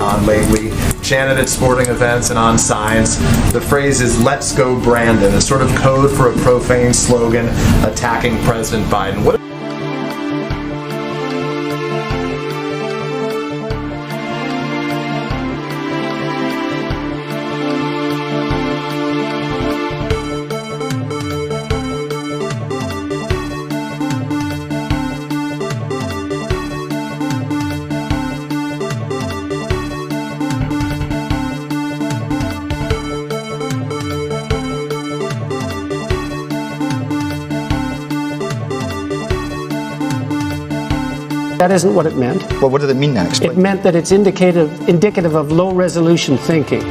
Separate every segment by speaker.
Speaker 1: on lately, chanted at sporting events and on signs. The phrase is "Let's go Brandon," a sort of code for a profane slogan attacking President Biden. What
Speaker 2: That isn't what it meant.
Speaker 3: Well, what did it mean now? Explain.
Speaker 2: It meant that it's indicative of low-resolution thinking.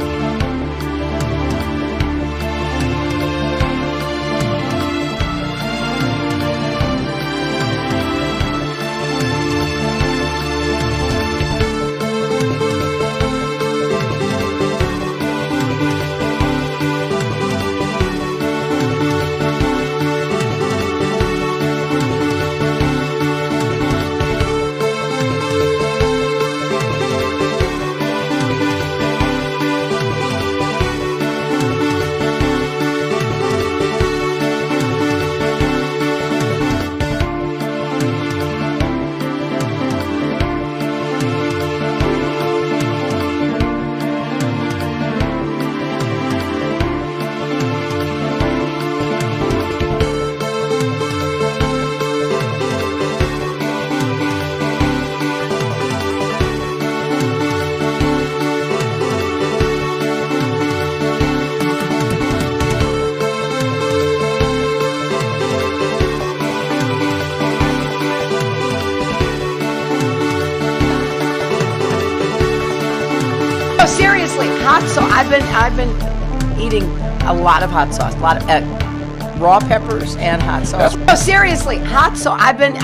Speaker 4: Seriously, hot sauce. I've been eating a lot of hot sauce, a lot of raw peppers and hot sauce. Oh, seriously, hot sauce. I've been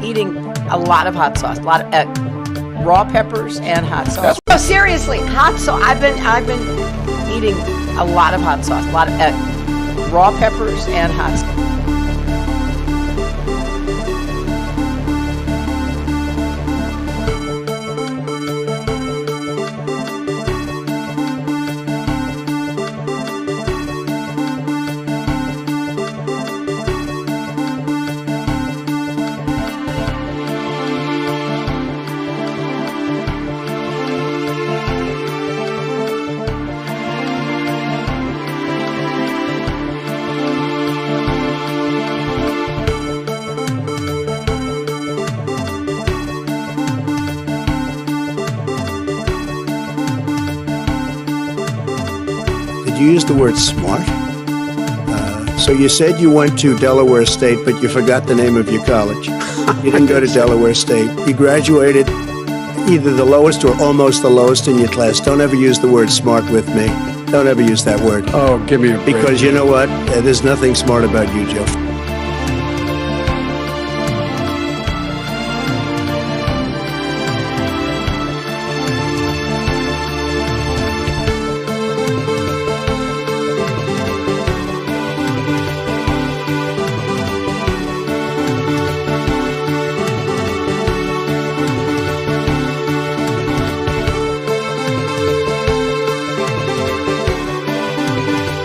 Speaker 4: eating a lot of hot sauce, a lot of raw peppers and hot sauce. Oh, seriously, hot sauce. I've been eating a lot of hot sauce, a lot of raw peppers and hot sauce.
Speaker 5: You used the word smart. So you said you went to Delaware State, but you forgot the name of your college. You didn't go to Delaware State. You graduated either the lowest or almost the lowest in your class. Don't ever use the word smart with me. Don't ever use that word.
Speaker 2: Oh, give me a break.
Speaker 5: Because you know what? There's nothing smart about you, Joe.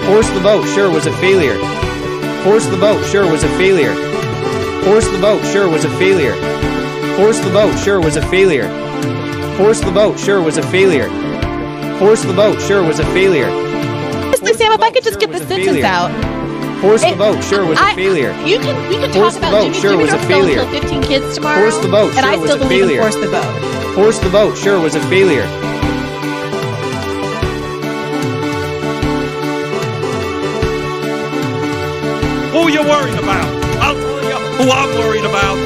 Speaker 6: Force the vote, sure, was a failure. Force the vote, sure, was a failure. Force the vote, sure, was a failure. Force the vote, sure, was a failure. Force the vote, sure, was a failure. Force the vote, sure, was a failure.
Speaker 7: Honestly, Sam, if I could just get the sentence out.
Speaker 6: Force the vote, sure, was a failure.
Speaker 7: We can talk about Jimmy don't kill 15 kids tomorrow.
Speaker 6: Force the vote,
Speaker 7: and I
Speaker 6: sure, was
Speaker 7: still
Speaker 6: a
Speaker 7: believe in
Speaker 6: failure.
Speaker 7: force the vote.
Speaker 6: Force the vote, sure, was a failure.
Speaker 8: Who are you worried about? I'll tell you who I'm worried about.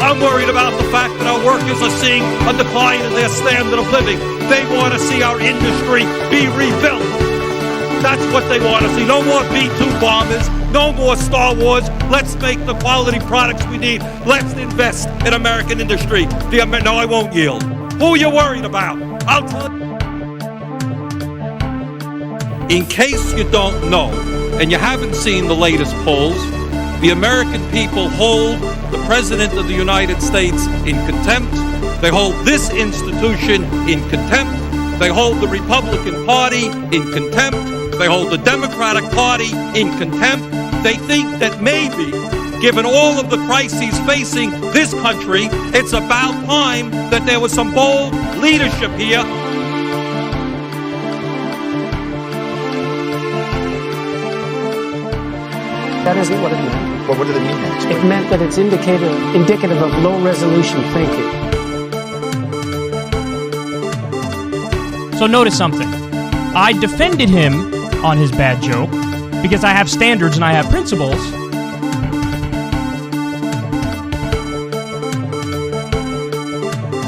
Speaker 8: I'm worried about the fact that our workers are seeing a decline in their standard of living. They want to see our industry be rebuilt. That's what they want to see. No more B-2 bombers. No more Star Wars. Let's make the quality products we need. Let's invest in American industry. No, I won't yield. Who are you worried about? I'll tell you. In case you don't know, and you haven't seen the latest polls, the American people hold the President of the United States in contempt. They hold this institution in contempt. They hold the Republican Party in contempt. They hold the Democratic Party in contempt. They think that maybe, given all of the crises facing this country, it's about time that there was some bold leadership here.
Speaker 2: That isn't what it meant.
Speaker 3: Well, what did it mean then?
Speaker 2: It meant that it's indicative of low-resolution thinking.
Speaker 9: So notice something. I defended him on his bad joke because I have standards and I have principles.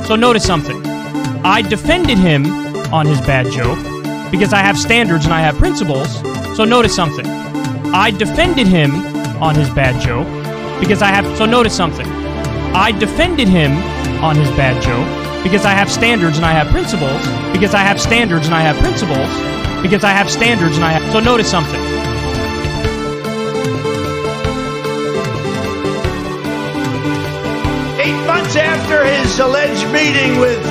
Speaker 9: So notice something. I defended him on his bad joke because I have standards and I have principles. So notice something. I defended him on his bad joke because I have... So notice something. I defended him on his bad joke because I have standards and I have principles. Because I have standards and I have principles. Because I have standards and I have... So notice something.
Speaker 10: 8 months after his alleged meeting with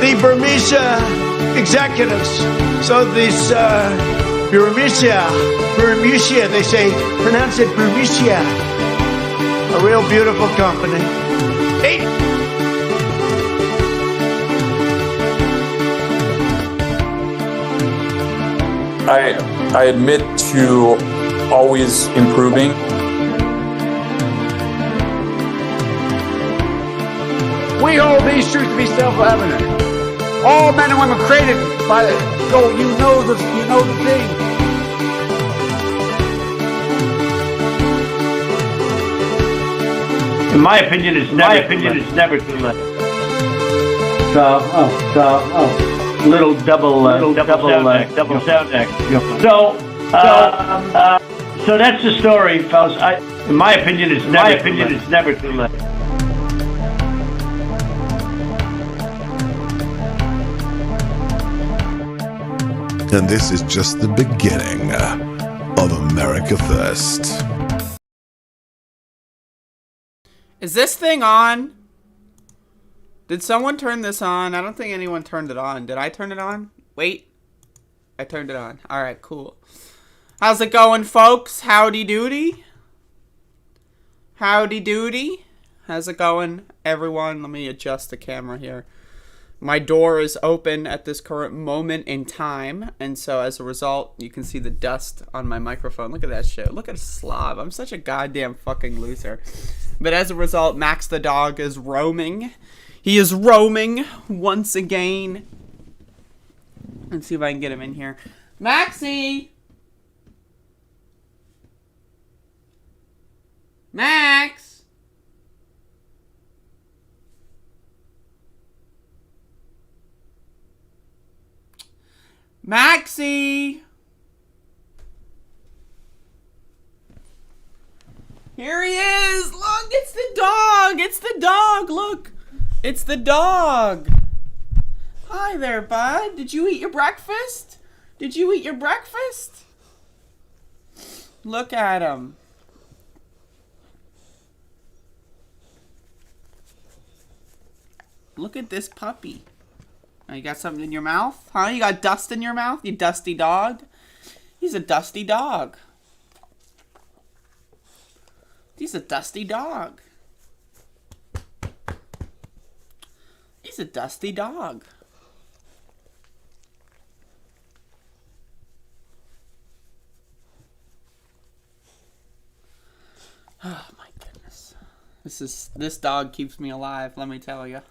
Speaker 10: the Burmese executives. So this Burmese, they say, pronounce it Burmese. A real beautiful company.
Speaker 11: I admit to always improving.
Speaker 10: We hold these truths to be self-evident. All men and women created by the... Go, you know the thing. In my opinion, it's never too late. Little double sound deck. So that's the story, fellas. In my opinion, it's never too late.
Speaker 12: And this is just the beginning of America First.
Speaker 13: Is this thing on? Did someone turn this on? I don't think anyone turned it on. Did I turn it on? Wait. I turned it on. Alright, cool. How's it going, folks? Howdy doody. Howdy doody. How's it going, everyone? Let me adjust the camera here. My door is open at this current moment in time, and so as a result, you can see the dust on my microphone. Look at that shit. Look at a slob. I'm such a goddamn fucking loser. But as a result, Max the dog is roaming. He is roaming once again. Let's see if I can get him in here. Maxie! Max! Maxie! Here he is! Look, it's the dog! It's the dog! Look! It's the dog! Hi there, bud. Did you eat your breakfast? Did you eat your breakfast? Look at him. Look at this puppy. Oh, you got something in your mouth? Huh? You got dust in your mouth? You dusty dog? He's a dusty dog. He's a dusty dog. He's a dusty dog. Oh my goodness. This dog keeps me alive, let me tell you.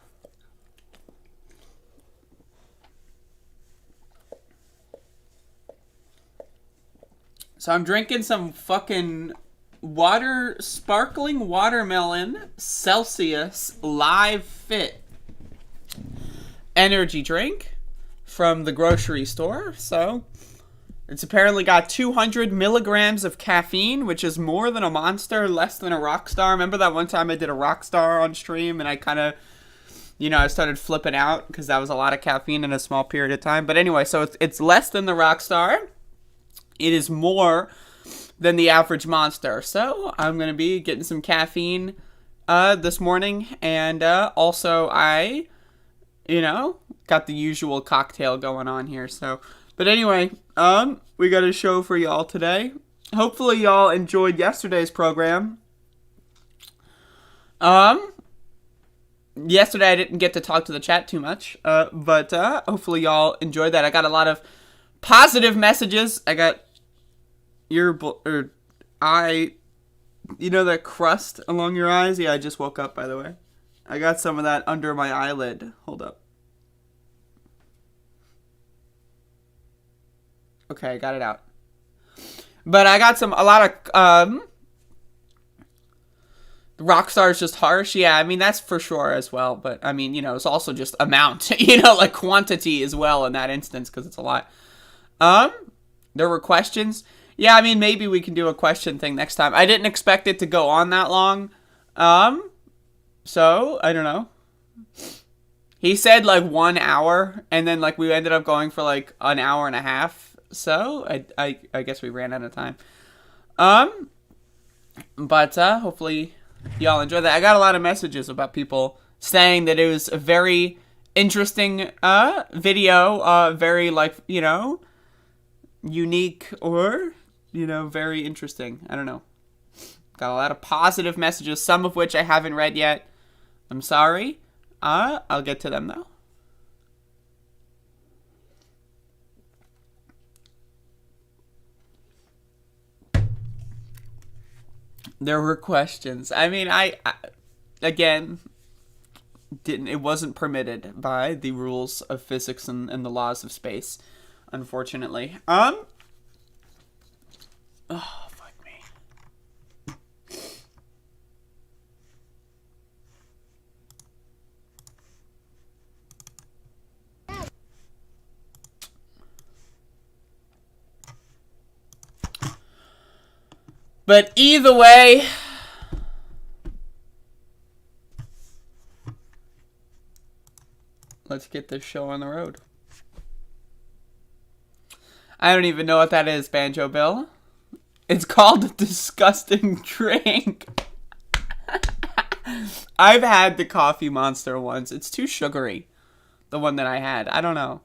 Speaker 13: So I'm drinking some fucking sparkling watermelon Celsius Live Fit energy drink from the grocery store. So it's apparently got 200 milligrams of caffeine, which is more than a Monster, less than a Rockstar. Remember that one time I did a Rockstar on stream and I kind of, I started flipping out because that was a lot of caffeine in a small period of time. But anyway, so it's less than the Rockstar. It is more than the average Monster. So I'm going to be getting some caffeine this morning, and also I, got the usual cocktail going on here. So, but anyway, we got a show for y'all today. Hopefully y'all enjoyed yesterday's program. Yesterday I didn't get to talk to the chat too much, but hopefully y'all enjoyed that. I got a lot of positive messages. I got that crust along your eyes? Yeah, I just woke up, by the way. I got some of that under my eyelid. Hold up. Okay, I got it out. But I got a lot of, Rockstar is just harsh. Yeah, I mean, that's for sure as well. But, I mean, it's also just amount, like quantity as well in that instance, because it's a lot. There were questions. Yeah, I mean, maybe we can do a question thing next time. I didn't expect it to go on that long. So, I don't know. He said, 1 hour, and then, we ended up going for, an hour and a half. So, I guess we ran out of time. But, hopefully y'all enjoyed that. I got a lot of messages about people saying that it was a very interesting, video, very, unique or, very interesting. I don't know. Got a lot of positive messages, some of which I haven't read yet. I'm sorry. I'll get to them, though. There were questions. I mean, I again, it wasn't permitted by the rules of physics and the laws of space, unfortunately. Oh, fuck me. But either way, let's get this show on the road. I don't even know what that is, Banjo Bill. It's called a disgusting drink. I've had the coffee monster once. It's too sugary. The one that I had. I don't know.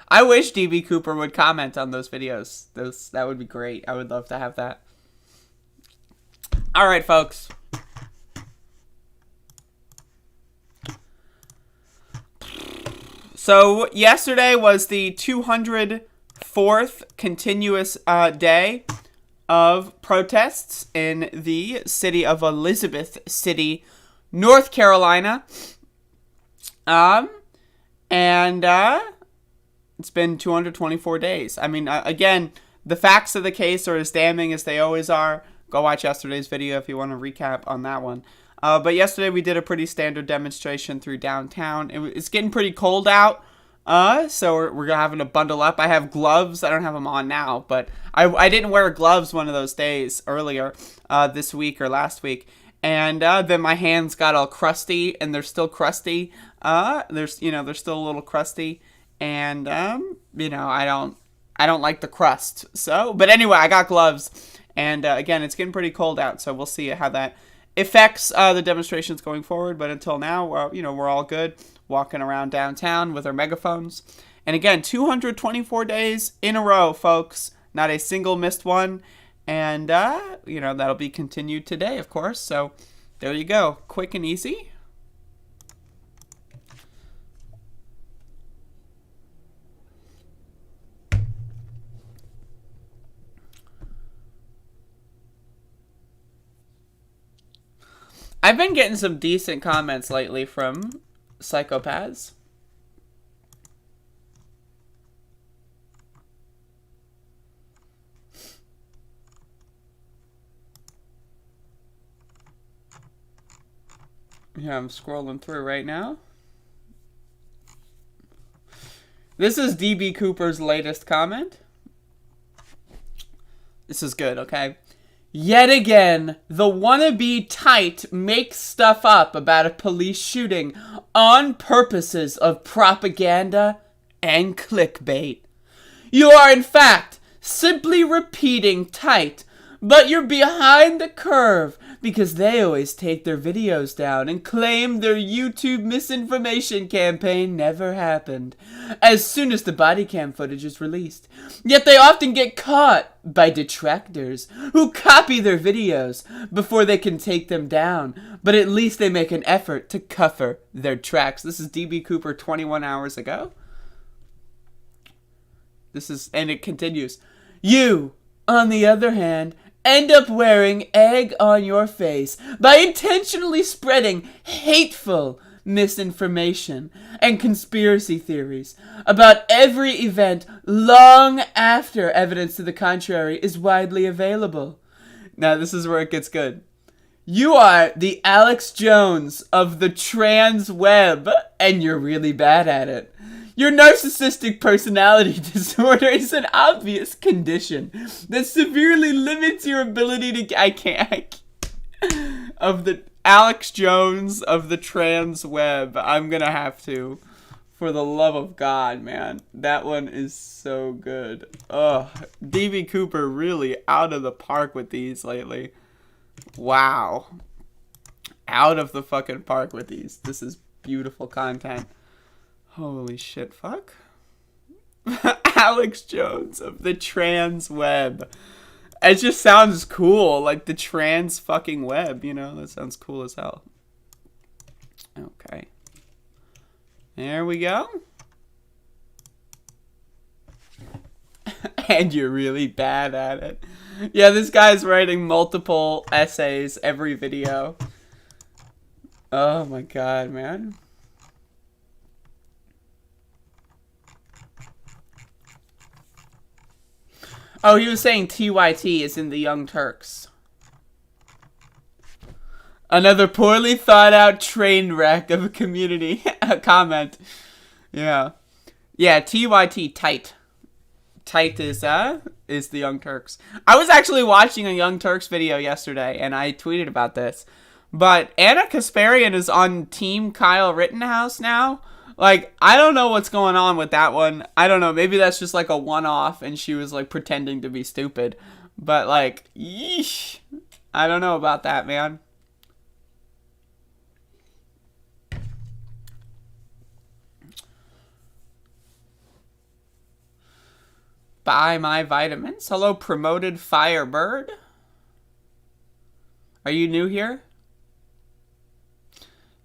Speaker 13: I wish DB Cooper would comment on those videos. That would be great. I would love to have that. All right, folks. So yesterday was the 204th continuous day of protests in the city of Elizabeth City, North Carolina. It's been 224 days. I mean, again, the facts of the case are as damning as they always are. Go watch yesterday's video if you want to recap on that one. But yesterday we did a pretty standard demonstration through downtown. It's getting pretty cold out, so we're having to bundle up. I have gloves. I don't have them on now, but I didn't wear gloves one of those days earlier this week or last week. And then my hands got all crusty, and they're still crusty. They're still a little crusty. And, I don't like the crust. So, but anyway, I got gloves. And, again, it's getting pretty cold out. So we'll see how that affects the demonstrations going forward. But until now, we're all good walking around downtown with our megaphones. And again, 224 days in a row, folks. Not a single missed one. And, that'll be continued today, of course. So there you go. Quick and easy. I've been getting some decent comments lately from psychopaths. Yeah, I'm scrolling through right now. This is DB Cooper's latest comment. This is good, okay? Yet again, the wannabe tight makes stuff up about a police shooting on purposes of propaganda and clickbait. You are, in fact, simply repeating tight, but you're behind the curve because they always take their videos down and claim their YouTube misinformation campaign never happened as soon as the body cam footage is released. Yet they often get caught by detractors who copy their videos before they can take them down, but at least they make an effort to cover their tracks. This is DB Cooper 21 hours ago. And it continues. You, on the other hand, end up wearing egg on your face by intentionally spreading hateful misinformation and conspiracy theories about every event long after evidence to the contrary is widely available. Now, this is where it gets good. You are the Alex Jones of the trans web, and you're really bad at it. Your narcissistic personality disorder is an obvious condition that severely limits your ability to... Of the Alex Jones of the trans web. I'm gonna have to. For the love of God, man. That one is so good. Ugh. DB Cooper really out of the park with these lately. Wow. Out of the fucking park with these. This is beautiful content. Holy shit, fuck. Alex Jones of the trans web. It just sounds cool, like the trans fucking web, you know? That sounds cool as hell. Okay. There we go. And you're really bad at it. Yeah, this guy's writing multiple essays every video. Oh my god, man. Oh, he was saying TYT is in the Young Turks. Another poorly thought out train wreck of a community comment. Yeah. Yeah, TYT, tight. Tight is the Young Turks. I was actually watching a Young Turks video yesterday, and I tweeted about this. But Anna Kasparian is on Team Kyle Rittenhouse now. Like, I don't know what's going on with that one. I don't know. Maybe that's just like a one-off and she was like pretending to be stupid. But like, yeesh. I don't know about that, man. Buy my vitamins. Hello, promoted Firebird. Are you new here?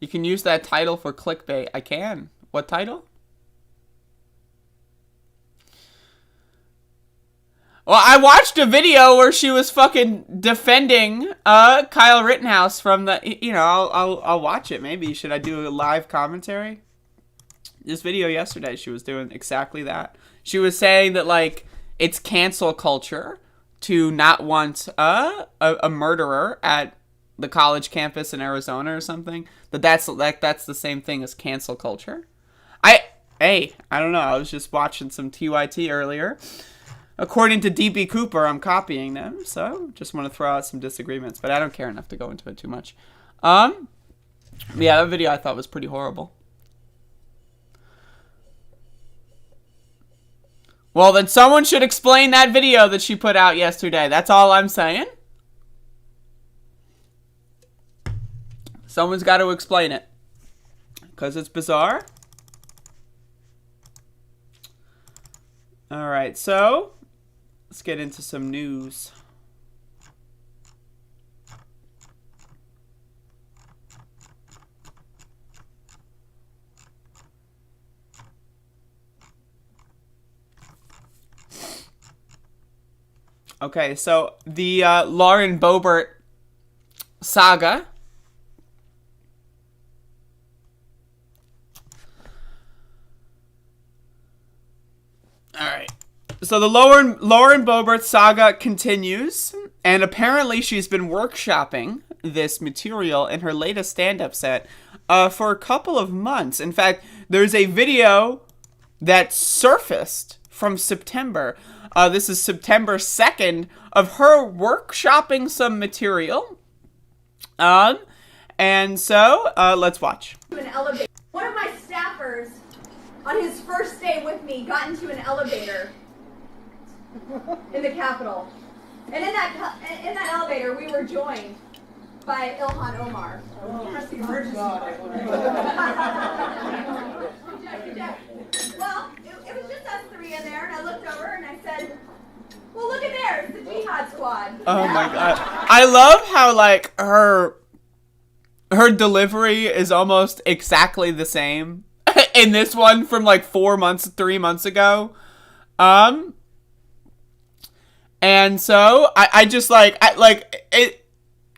Speaker 13: You can use that title for clickbait. I can. What title? Well, I watched a video where she was fucking defending Kyle Rittenhouse from the... You know, I'll watch it maybe. Should I do a live commentary? This video yesterday, she was doing exactly that. She was saying that, like, it's cancel culture to not want a murderer at the college campus in Arizona or something. That's the same thing as cancel culture. I don't know. I was just watching some TYT earlier. According to DB Cooper, I'm copying them, so just want to throw out some disagreements, but I don't care enough to go into it too much. Yeah, that video I thought was pretty horrible. Well, then someone should explain that video that she put out yesterday. That's all I'm saying. Someone's got to explain it. Because it's bizarre. Alright, so let's get into some news. Okay, so the Lauren Boebert saga. Alright. So the Lauren Boebert saga continues, and apparently she's been workshopping this material in her latest stand-up set for a couple of months. In fact, there's a video that surfaced from September. This is September 2nd of her workshopping some material. And so, let's watch.
Speaker 3: An elevator. One of my staffers on his first day with me got into an elevator in the Capitol. And in that elevator, we were joined by Ilhan Omar. Press the emergency button. Well, it was just us three in there, and I looked over and I said, well, look at there, it's the Jihad Squad.
Speaker 13: Oh my god. I love how, like, her delivery is almost exactly the same in this one from, like, 3 months ago. And so, I just,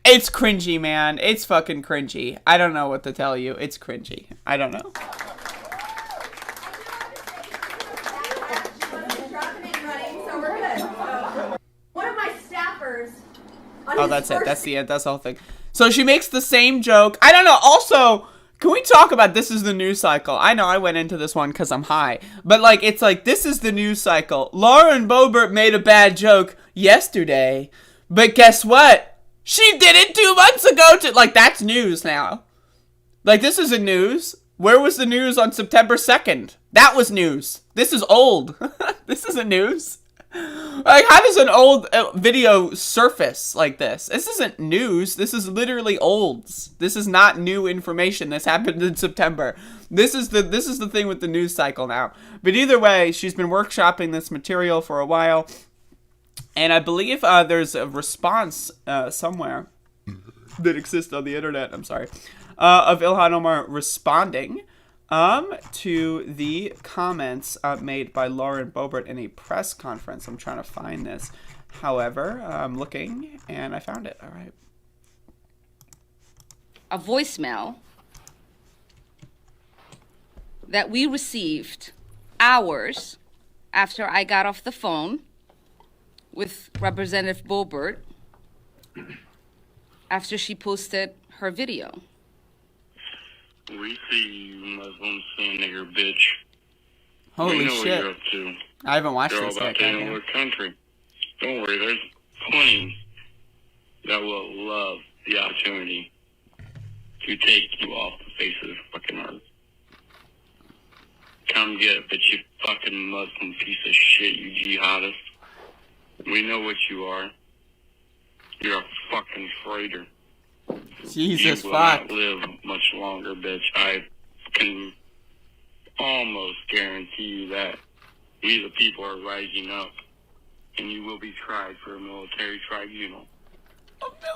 Speaker 13: it's cringy, man. It's fucking cringy. I don't know what to tell you. It's cringy. I don't know.
Speaker 3: One of my staffers.
Speaker 13: Oh, that's it. That's the end. That's the whole thing. So she makes the same joke. I don't know. Also, can we talk about this is the news cycle? I know I went into this one because I'm high. But, like, it's like, this is the news cycle. Lauren Boebert made a bad joke yesterday. But guess what? She did it 2 months ago. Like, that's news now. Like, this isn't news. Where was the news on September 2nd? That was news. This is old. This isn't news. Like, how does an old video surface like this? This isn't news. This is literally olds. This is not new information. This happened in September. This is the thing with the news cycle now. But either way, she's been workshopping this material for a while, and I believe there's a response somewhere that exists on the internet. I'm sorry, of Ilhan Omar responding to the comments made by Lauren Boebert in a press conference. I'm trying to find this. However, I'm looking, and I found it. All right.
Speaker 14: A voicemail that we received hours after I got off the phone with Representative Boebert after she posted her video.
Speaker 15: We see you Muslim sin nigger bitch.
Speaker 13: Holy
Speaker 15: we know
Speaker 13: shit.
Speaker 15: what you're up to.
Speaker 13: I haven't watched
Speaker 15: you're
Speaker 13: this
Speaker 15: all
Speaker 13: yet.
Speaker 15: about taking over the country. Don't worry, there's plenty that will love the opportunity to take you off the face of the fucking earth. Come get it, bitch, you fucking Muslim piece of shit, you jihadist. We know what you are. You're a fucking traitor.
Speaker 13: Jesus
Speaker 15: you will
Speaker 13: fuck.
Speaker 15: not live much longer, bitch. I can almost guarantee you that we the people are rising up, and you will be tried for a military tribunal.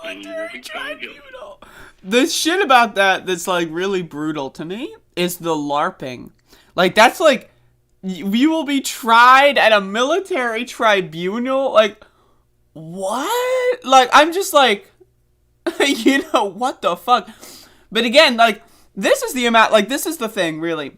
Speaker 13: A military tribunal. The shit about that's like really brutal to me is the LARPing. Like, that's like, you will be tried at a military tribunal? Like, what? Like, I'm just like, you know, what the fuck? But again, like, this is the amount, like, this is the thing, really.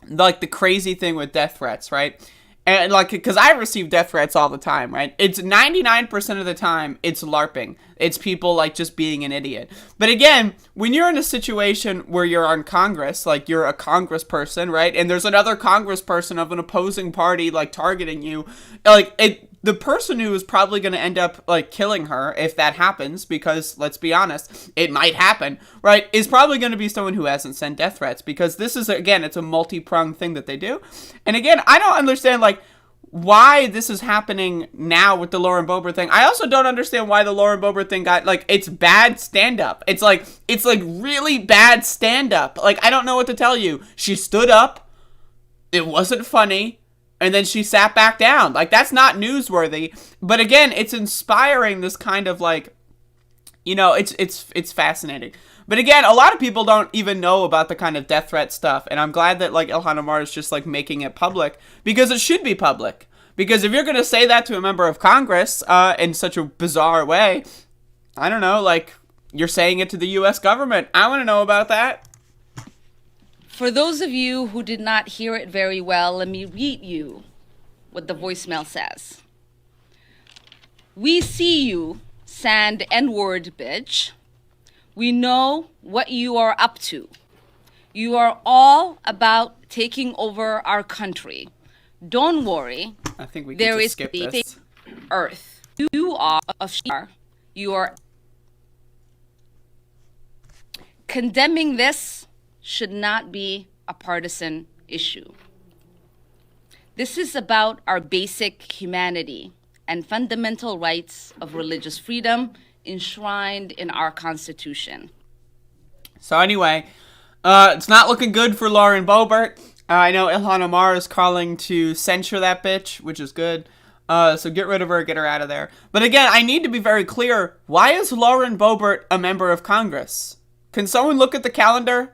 Speaker 13: Like, the crazy thing with death threats, right? And, like, because I receive death threats all the time, right? It's 99% of the time, it's LARPing. It's people, like, just being an idiot. But again, when you're in a situation where you're on Congress, like, you're a congressperson, right? And there's another congressperson of an opposing party, like, targeting you. Like, the person who is probably going to end up, like, killing her, if that happens, because, let's be honest, it might happen, right, is probably going to be someone who hasn't sent death threats, because this is, again, it's a multi-pronged thing that they do. And again, I don't understand, like, why this is happening now with the Lauren Boebert thing. I also don't understand why the Lauren Boebert thing got, like, it's bad stand-up. It's like really bad stand-up. Like, I don't know what to tell you. She stood up, it wasn't funny, and then she sat back down. Like, that's not newsworthy. But again, it's inspiring this kind of, like, you know, it's fascinating. But again, a lot of people don't even know about the kind of death threat stuff. And I'm glad that, like, Ilhan Omar is just, like, making it public. Because it should be public. Because if you're going to say that to a member of Congress in such a bizarre way, I don't know, like, you're saying it to the U.S. government. I want to know about that.
Speaker 14: For those of you who did not hear it very well, let me read you what the voicemail says. We see you, sand N-word bitch. We know what you are up to. You are all about taking over our country. Don't worry.
Speaker 13: I think we can
Speaker 14: there
Speaker 13: just
Speaker 14: is
Speaker 13: skip
Speaker 14: the
Speaker 13: this.
Speaker 14: earth. You are a star. You are condemning this should not be a partisan issue. This is about our basic humanity and fundamental rights of religious freedom enshrined in our Constitution.
Speaker 13: So anyway, it's not looking good for Lauren Boebert. I know Ilhan Omar is calling to censure that bitch, which is good. So get rid of her, get her out of there. But again, I need to be very clear. Why is Lauren Boebert a member of Congress? Can someone look at the calendar?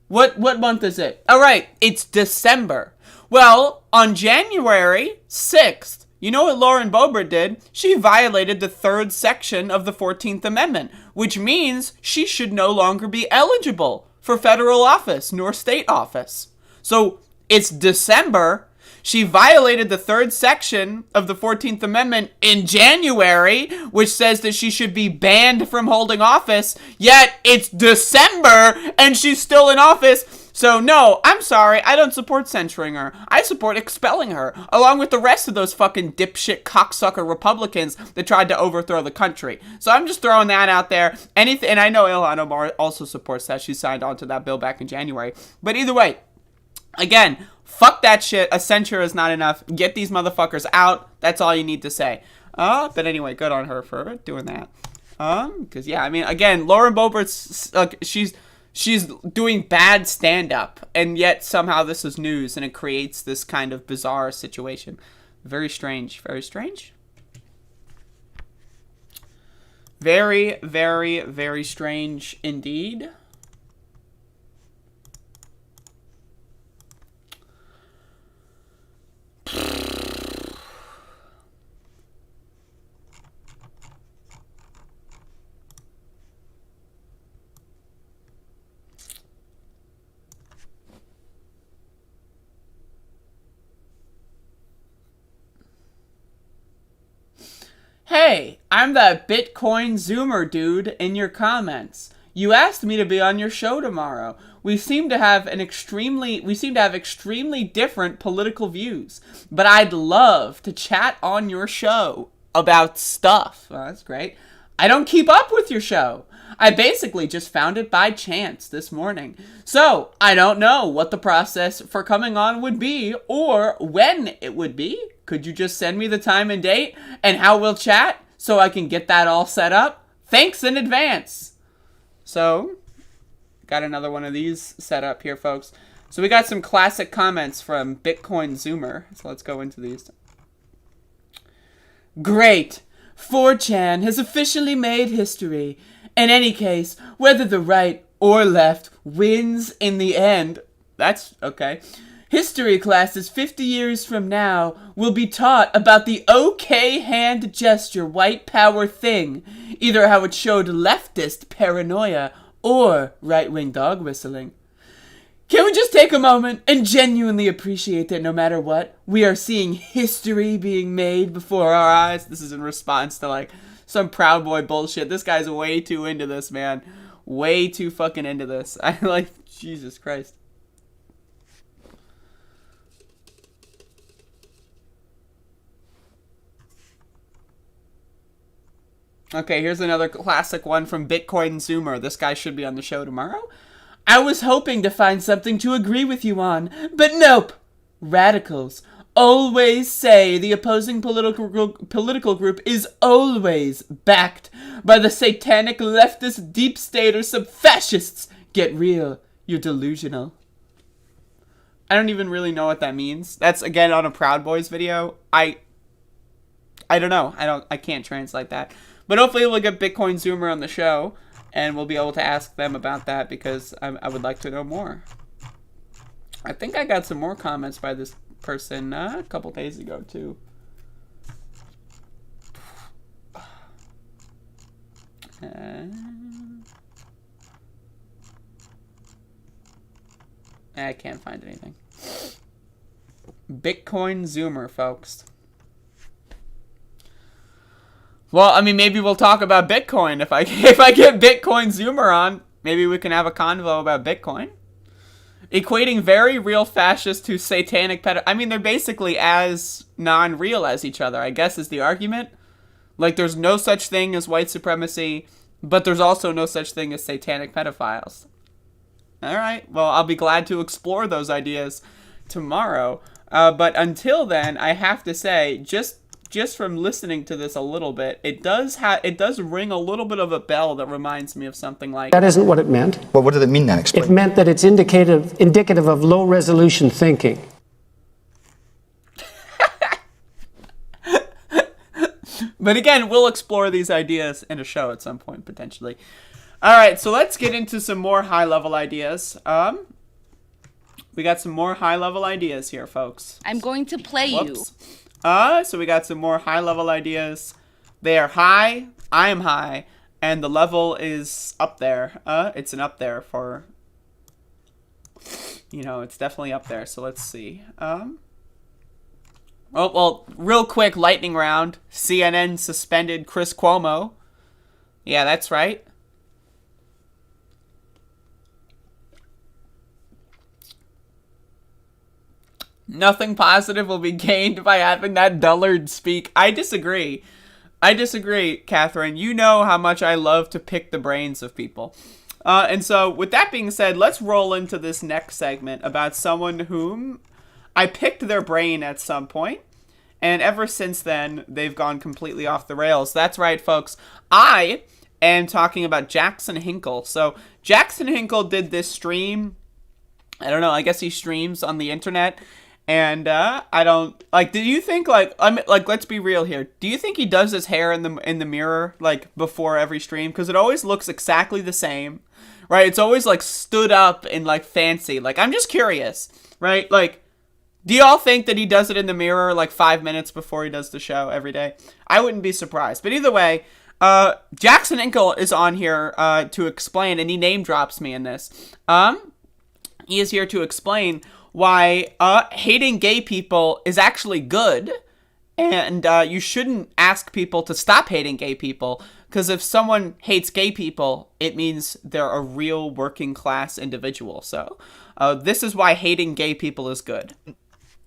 Speaker 13: What month is it? All right, it's December. Well, on January 6th, you know what Lauren Boebert did? She violated the 3rd section of the 14th Amendment, which means she should no longer be eligible for federal office nor state office. So it's December. She violated the 3rd section of the 14th Amendment in January, which says that she should be banned from holding office, yet it's December and she's still in office. So no, I'm sorry, I don't support censuring her. I support expelling her, along with the rest of those fucking dipshit cocksucker Republicans that tried to overthrow the country. So I'm just throwing that out there. And I know Ilhan Omar also supports that. She signed on to that bill back in January. But either way, again, fuck that shit. A censure is not enough. Get these motherfuckers out. That's all you need to say. But anyway, good on her for doing that. Because yeah, I mean, again, Lauren Boebert's, she's doing bad stand-up, and yet somehow this is news, and it creates this kind of bizarre situation. Very strange. Very strange. Very, very, very strange indeed. Hey, I'm that Bitcoin Zoomer dude in your comments. You asked me to be on your show tomorrow. We seem to have extremely different political views, but I'd love to chat on your show about stuff. Well, that's great. I don't keep up with your show. I basically just found it by chance this morning. So, I don't know what the process for coming on would be or when it would be. Could you just send me the time and date and how we'll chat so I can get that all set up? Thanks in advance. So, got another one of these set up here, folks. So we got some classic comments from Bitcoin Zoomer. So let's go into these. Great. 4chan has officially made history. In any case, whether the right or left wins in the end, that's okay. History classes 50 years from now will be taught about the okay hand gesture white power thing, either how it showed leftist paranoia or right-wing dog whistling. Can we just take a moment and genuinely appreciate that no matter what, we are seeing history being made before our eyes? This is in response to, like, some Proud Boy bullshit. This guy's way too into this, man. Way too fucking into this. I like, Jesus Christ. Okay, here's another classic one from Bitcoin Zoomer. This guy should be on the show tomorrow. I was hoping to find something to agree with you on, but nope. Radicals always say the opposing political group is always backed by the satanic leftist deep state or some fascists. Get real. You're delusional. I don't even really know what that means. That's, again, on a Proud Boys video. I don't know. I can't translate that. But hopefully we'll get Bitcoin Zoomer on the show, and we'll be able to ask them about that because I would like to know more. I think I got some more comments by this person a couple days ago, too. I can't find anything. Bitcoin Zoomer, folks. Well, I mean, maybe we'll talk about Bitcoin. If I get Bitcoin Zoomer on, maybe we can have a convo about Bitcoin. Equating very real fascists to satanic I mean, they're basically as non-real as each other, I guess is the argument. Like, there's no such thing as white supremacy, but there's also no such thing as satanic pedophiles. All right. Well, I'll be glad to explore those ideas tomorrow. But until then, I have to say, just from listening to this a little bit, it does ring a little bit of a bell that reminds me of something like...
Speaker 2: That isn't what it meant.
Speaker 16: Well, what did it mean then? Explain.
Speaker 2: It meant that it's indicative of low-resolution thinking.
Speaker 13: But again, we'll explore these ideas in a show at some point, potentially. All right, so let's get into some more high-level ideas. We got some more high-level ideas here, folks.
Speaker 14: I'm going to play you.
Speaker 13: So we got some more high-level ideas. They are high, I am high, and the level is up there. It's an up there for, it's definitely up there. So let's see. Oh, well, real quick lightning round. CNN suspended Chris Cuomo. Yeah, that's right. Nothing positive will be gained by having that dullard speak. I disagree. Catherine. You know how much I love to pick the brains of people. And so, with that being said, let's roll into this next segment about someone whom I picked their brain at some point, and ever since then, they've gone completely off the rails. That's right, folks. I am talking about Jackson Hinkle. So, Jackson Hinkle did this stream. I don't know, I guess he streams on the internet. And I don't do you think let's be real here. Do you think he does his hair in the mirror before every stream? Because it always looks exactly the same, right? It's always stood up and fancy. I'm just curious, right? Do y'all think that he does it in the mirror 5 minutes before he does the show every day? I wouldn't be surprised. But either way, Jackson Hinkle is on here to explain, and he name drops me in this. He is here to explain why hating gay people is actually good, and you shouldn't ask people to stop hating gay people, because if someone hates gay people, it means they're a real working class individual. So this is why hating gay people is good.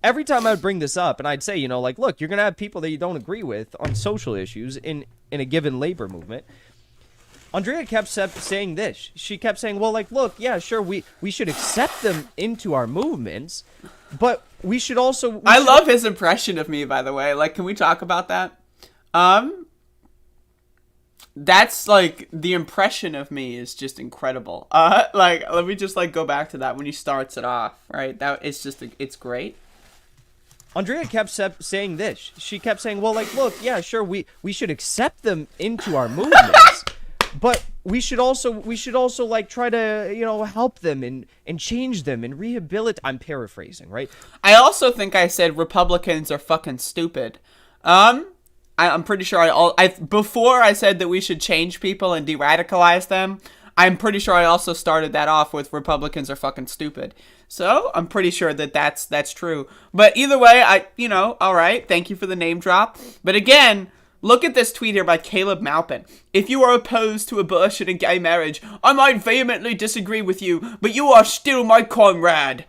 Speaker 6: Every time I would bring this up, and I'd say, look, you're going to have people that you don't agree with on social issues in a given labor movement. Andrea kept saying this. She kept saying, well, look, yeah, sure, we should accept them into our movements, but we should also...
Speaker 13: I love his impression of me, by the way. Can we talk about that? That's, the impression of me is just incredible. Let me just, go back to that when he starts it off, right? It's great.
Speaker 6: Andrea kept saying this. She kept saying, well, look, yeah, sure, we should accept them into our movements, but we should also try to, help them and change them and rehabilitate. I'm paraphrasing, right?
Speaker 13: I also think I said Republicans are fucking stupid. I'm pretty sure before I said that we should change people and de-radicalize them, I'm pretty sure I also started that off with Republicans are fucking stupid. So I'm pretty sure that that's true. But either way, all right. Thank you for the name drop. But again, look at this tweet here by Caleb Maupin. If you are opposed to abortion and gay marriage, I might vehemently disagree with you, but you are still my comrade.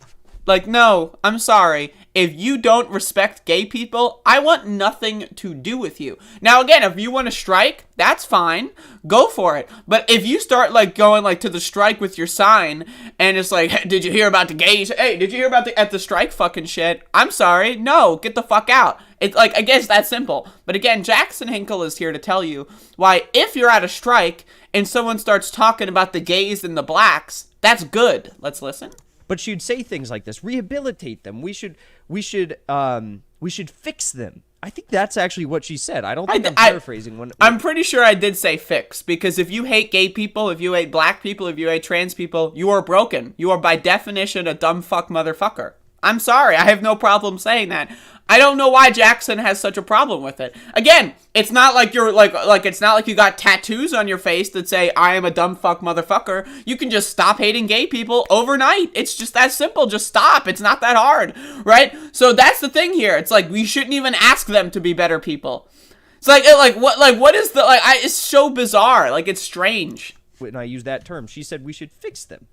Speaker 13: No, I'm sorry. If you don't respect gay people, I want nothing to do with you. Now, again, if you want to strike, that's fine. Go for it. But if you start, going, to the strike with your sign, and it's did you hear about the gays? Hey, did you hear about at the strike fucking shit? I'm sorry. No, get the fuck out. It's, I guess that's simple. But again, Jackson Hinkle is here to tell you why if you're at a strike and someone starts talking about the gays and the blacks, that's good. Let's listen.
Speaker 6: But she'd say things like this: rehabilitate them. We should fix them. I think that's actually what she said. I don't think I'm paraphrasing.
Speaker 13: I'm pretty sure I did say fix, because if you hate gay people, if you hate black people, if you hate trans people, you are broken. You are by definition a dumb fuck motherfucker. I'm sorry. I have no problem saying that. I don't know why Jackson has such a problem with it. Again, it's not like you're it's not like you got tattoos on your face that say I am a dumb fuck motherfucker. You can just stop hating gay people overnight. It's just that simple. Just stop. It's not that hard, right? So that's the thing here. It's we shouldn't even ask them to be better people. It's what is the it's so bizarre. It's strange.
Speaker 6: When I use that term, she said we should fix them.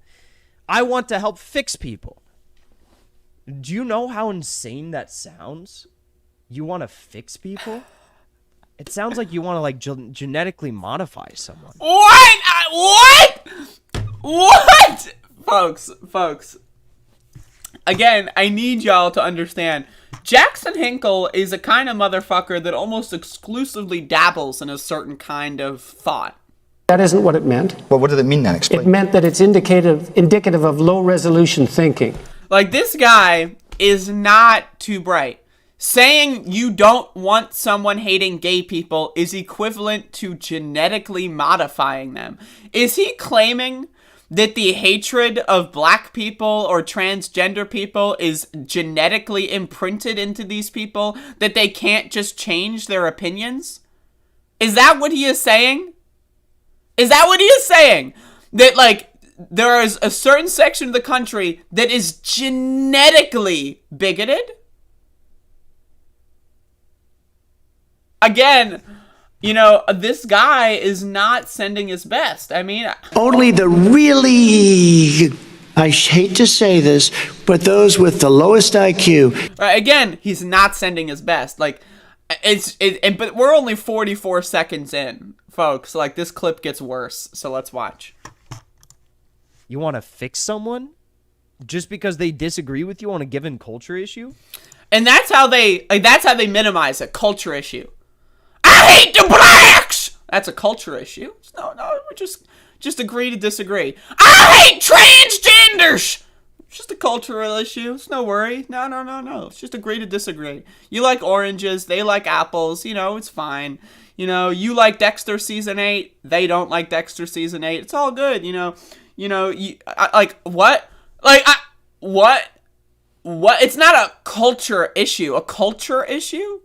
Speaker 6: I want to help fix people. Do you know how insane that sounds? You want to fix people? It sounds like you want to genetically modify someone.
Speaker 13: What? Folks. again, I need y'all to understand. Jackson Hinkle is a kind of motherfucker that almost exclusively dabbles in a certain kind of thought.
Speaker 2: That isn't what it meant.
Speaker 16: Well, what did it mean then? Explain.
Speaker 2: It meant that it's indicative of low-resolution thinking.
Speaker 13: Like, this guy is not too bright. Saying you don't want someone hating gay people is equivalent to genetically modifying them. Is he claiming that the hatred of black people or transgender people is genetically imprinted into these people, that they can't just change their opinions? Is that what he is saying? Is that what he is saying? That, like, there is a certain section of the country that is genetically bigoted? Again, you know, this guy is not sending his best. I mean,
Speaker 10: Only the really, I hate to say this, but those with the lowest IQ.
Speaker 13: Again, he's not sending his best. Like, but we're only 44 seconds in, folks. Like, this clip gets worse. So let's watch.
Speaker 6: You want to fix someone just because they disagree with you on a given culture issue?
Speaker 13: And that's how they minimize a culture issue. I hate the blacks! That's a culture issue. No, we just agree to disagree. I hate transgenders! It's just a cultural issue. It's no worry. No. It's just agree to disagree. You like oranges. They like apples. You know, it's fine. You know, you like Dexter Season 8. They don't like Dexter Season 8. It's all good, you know. What? What? It's not a culture issue. A culture issue?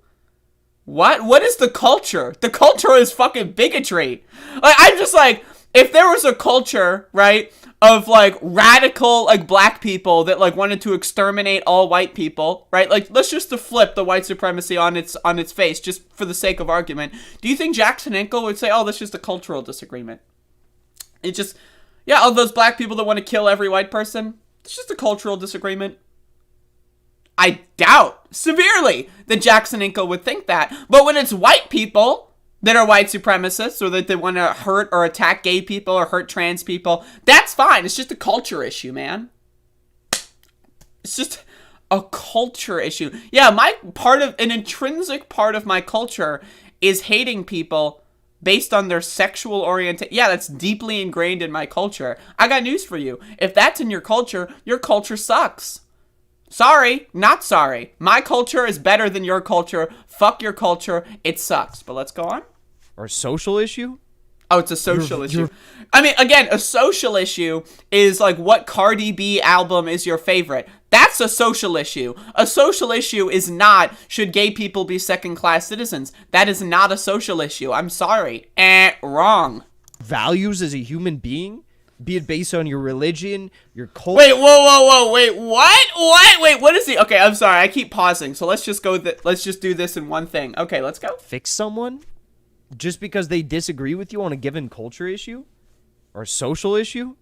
Speaker 13: What is the culture? The culture is fucking bigotry. Like, I'm just like, if there was a culture, right, of, like, radical, like, black people that, like, wanted to exterminate all white people, right? Like, let's just flip the white supremacy on its face, just for the sake of argument. Do you think Jackson Hinkle would say, oh, that's just a cultural disagreement? It's just, yeah, all those black people that want to kill every white person, it's just a cultural disagreement. I doubt severely that Jackson Hinkle would think that. But when it's white people that are white supremacists or that they want to hurt or attack gay people or hurt trans people, that's fine. It's just a culture issue, man. It's just a culture issue. Yeah, an intrinsic part of my culture is hating people based on their sexual orientation. Yeah, that's deeply ingrained in my culture. I got news for you. If that's in your culture sucks. Sorry, not sorry. My culture is better than your culture. Fuck your culture. It sucks. But let's go on.
Speaker 6: Or a social issue?
Speaker 13: Oh, it's a social issue. I mean, again, a social issue is like, what Cardi B album is your favorite? That's a social issue. A social issue is not, should gay people be second-class citizens? That is not a social issue. I'm sorry. Wrong.
Speaker 6: Values as a human being? Be it based on your religion, your culture.
Speaker 13: Wait, whoa, wait, what? Wait, what is he? Okay, I'm sorry, I keep pausing, so let's just let's just do this in one thing. Okay, let's go.
Speaker 6: Fix someone just because they disagree with you on a given culture issue or social issue?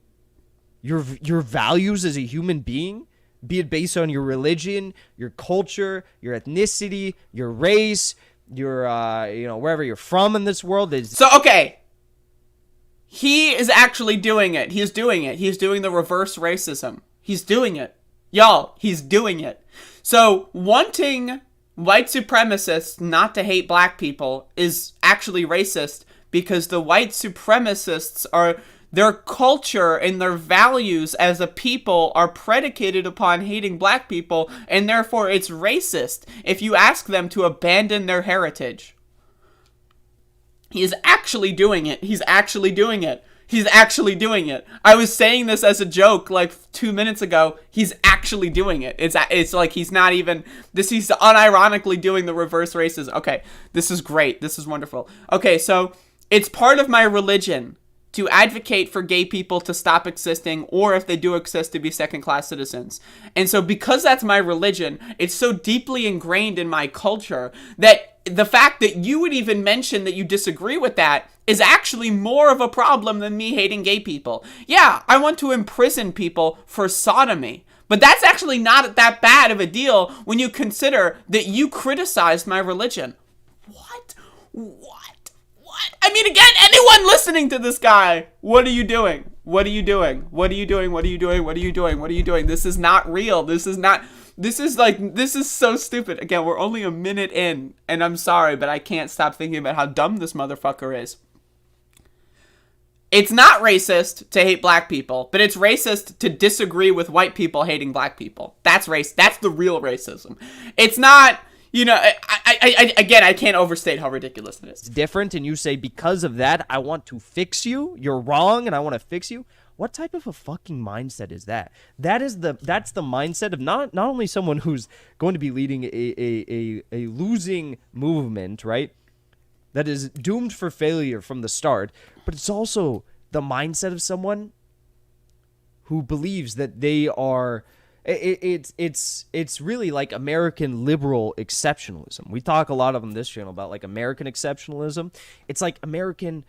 Speaker 6: Your values as a human being, be it based on your religion, your culture, your ethnicity, your race, your wherever you're from in this world is.
Speaker 13: So okay. He is actually doing it. He's doing it. He's doing the reverse racism. He's doing it. Y'all, he's doing it. So, wanting white supremacists not to hate black people is actually racist because the white supremacists their culture and their values as a people are predicated upon hating black people, and therefore it's racist if you ask them to abandon their heritage. He is actually doing it. He's actually doing it. He's actually doing it. I was saying this as a joke like 2 minutes ago. He's actually doing it. It's like he's not even this. He's unironically doing the reverse racism. Okay, this is great. This is wonderful. Okay, so it's part of my religion to advocate for gay people to stop existing, or if they do exist, to be second-class citizens. And so because that's my religion, it's so deeply ingrained in my culture that the fact that you would even mention that you disagree with that is actually more of a problem than me hating gay people. Yeah, I want to imprison people for sodomy, but that's actually not that bad of a deal when you consider that you criticized my religion. What? I mean, again, anyone listening to this guy, what are you doing? What are you doing? What are you doing? What are you doing? What are you doing? What are you doing? This is not real. This is so stupid. Again, we're only a minute in, and I'm sorry, but I can't stop thinking about how dumb this motherfucker is. It's not racist to hate black people, but it's racist to disagree with white people hating black people. That's race. That's the real racism. It's not, you know, I can't overstate how ridiculous it is.
Speaker 6: It's different, and you say, because of that, I want to fix you. You're wrong, and I want to fix you. What type of a fucking mindset is that? That's the mindset of not only someone who's going to be leading a losing movement, right? That is doomed for failure from the start, but it's also the mindset of someone who believes that they are. It's really like American liberal exceptionalism. We talk a lot on this channel about like American exceptionalism. It's like American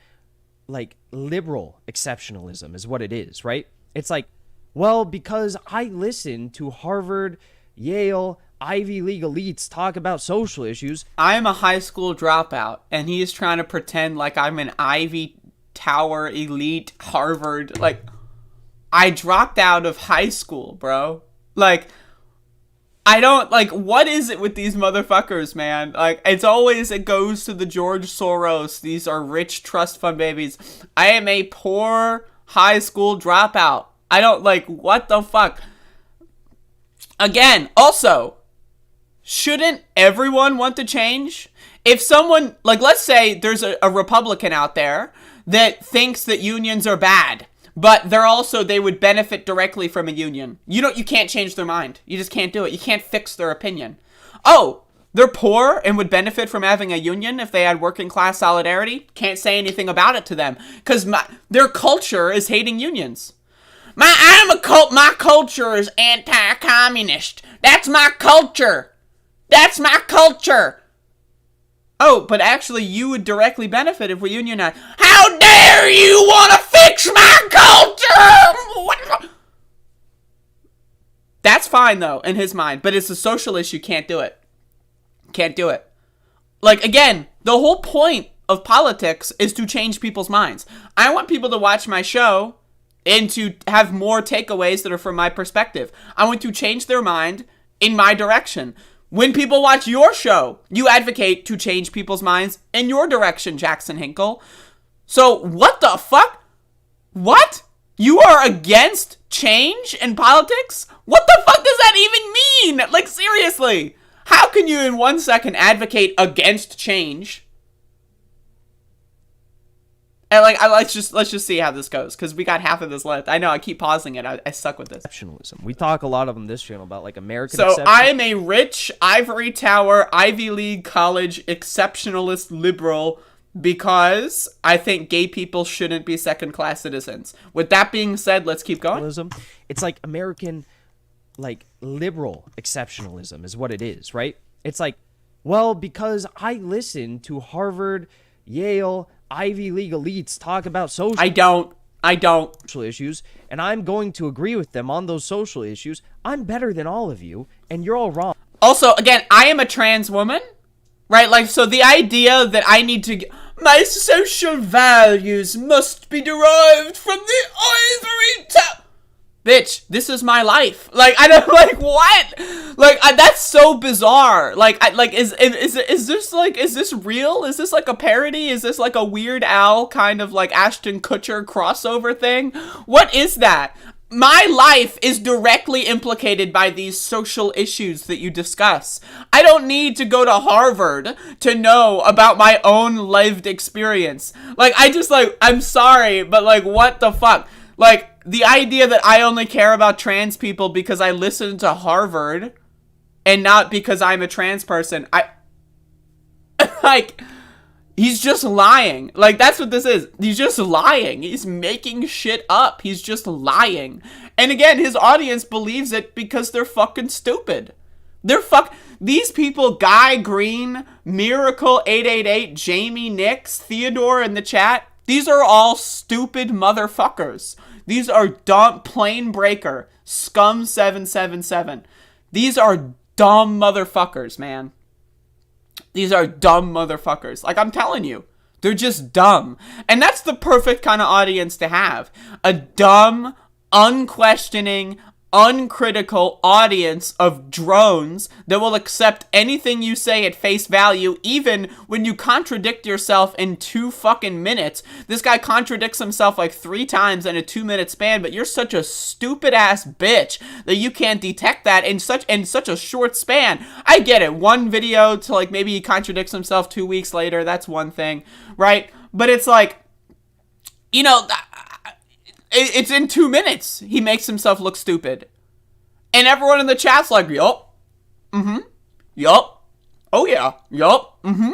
Speaker 6: like liberal exceptionalism is what it is, right? It's like, well, because I listen to Harvard, Yale, Ivy League elites talk about social issues.
Speaker 13: I am a high school dropout, and he is trying to pretend like I'm an Ivy Tower elite Harvard. Like, I dropped out of high school, bro. Like, I don't, like, what is it with these motherfuckers, man? Like, it goes to the George Soros. These are rich trust fund babies. I am a poor high school dropout. I don't, like, what the fuck? Again, also, shouldn't everyone want to change? If someone, like, let's say there's a Republican out there that thinks that unions are bad, but they would benefit directly from a union. You can't change their mind. You just can't do it. You can't fix their opinion. Oh, they're poor and would benefit from having a union if they had working class solidarity? Can't say anything about it to them because their culture is hating unions. My culture is anti-communist. That's my culture. That's my culture. Oh, but actually you would directly benefit if we unionize. How dare you want to fix my culture? That's fine though, in his mind, but it's a social issue, can't do it. Can't do it. Like, again, the whole point of politics is to change people's minds. I want people to watch my show and to have more takeaways that are from my perspective. I want to change their mind in my direction. When people watch your show, you advocate to change people's minds in your direction, Jackson Hinkle. So, what the fuck? What? You are against change in politics? What the fuck does that even mean? Like, seriously. How can you in 1 second advocate against change? And like, let's just see how this goes, because we got half of this left. I know, I keep pausing it. I suck with this.
Speaker 6: Exceptionalism. We talk a lot on this channel about like American.
Speaker 13: So I am a rich ivory tower Ivy League college exceptionalist liberal because I think gay people shouldn't be second-class citizens. With that being said, let's keep going.
Speaker 6: It's like American, like liberal exceptionalism is what it is, right? It's like, well, because I listen to Harvard, Yale, Ivy League elites talk about social issues, and I'm going to agree with them on those social issues. I'm better than all of you, and you're all wrong.
Speaker 13: Also, again, I am a trans woman, right? Like, so the idea that I need to my social values must be derived from the ivory tower. Bitch, this is my life. Like, I don't, like, what? Like, that's so bizarre. Like, is this real? Is this like a parody? Is this like a Weird Al kind of like Ashton Kutcher crossover thing? What is that? My life is directly implicated by these social issues that you discuss. I don't need to go to Harvard to know about my own lived experience. Like, I'm sorry, but like, what the fuck? Like, the idea that I only care about trans people because I listen to Harvard and not because I'm a trans person, like, he's just lying. Like, that's what this is. He's just lying. He's making shit up. He's just lying. And again, his audience believes it because they're fucking stupid. These people, Guy Green, Miracle 888, Jamie Nix, Theodore in the chat, these are all stupid motherfuckers. These are dumb, Plane Breaker, Scum 777. These are dumb motherfuckers, man. These are dumb motherfuckers. Like, I'm telling you, They're just dumb. And that's the perfect kind of audience to have. A dumb, unquestioning, uncritical audience of drones that will accept anything you say at face value, even when you contradict yourself in 2 fucking minutes. This guy contradicts himself like 3 times in a 2-minute span, but you're such a stupid ass bitch that you can't detect that in such a short span. I get it. One video to like maybe he contradicts himself 2 weeks later. That's one thing, right? But it's like, you know, it's in 2 minutes. He makes himself look stupid. And everyone in the chat's like, yup. Mm-hmm. Yup. Oh, yeah. Yup. Mm-hmm.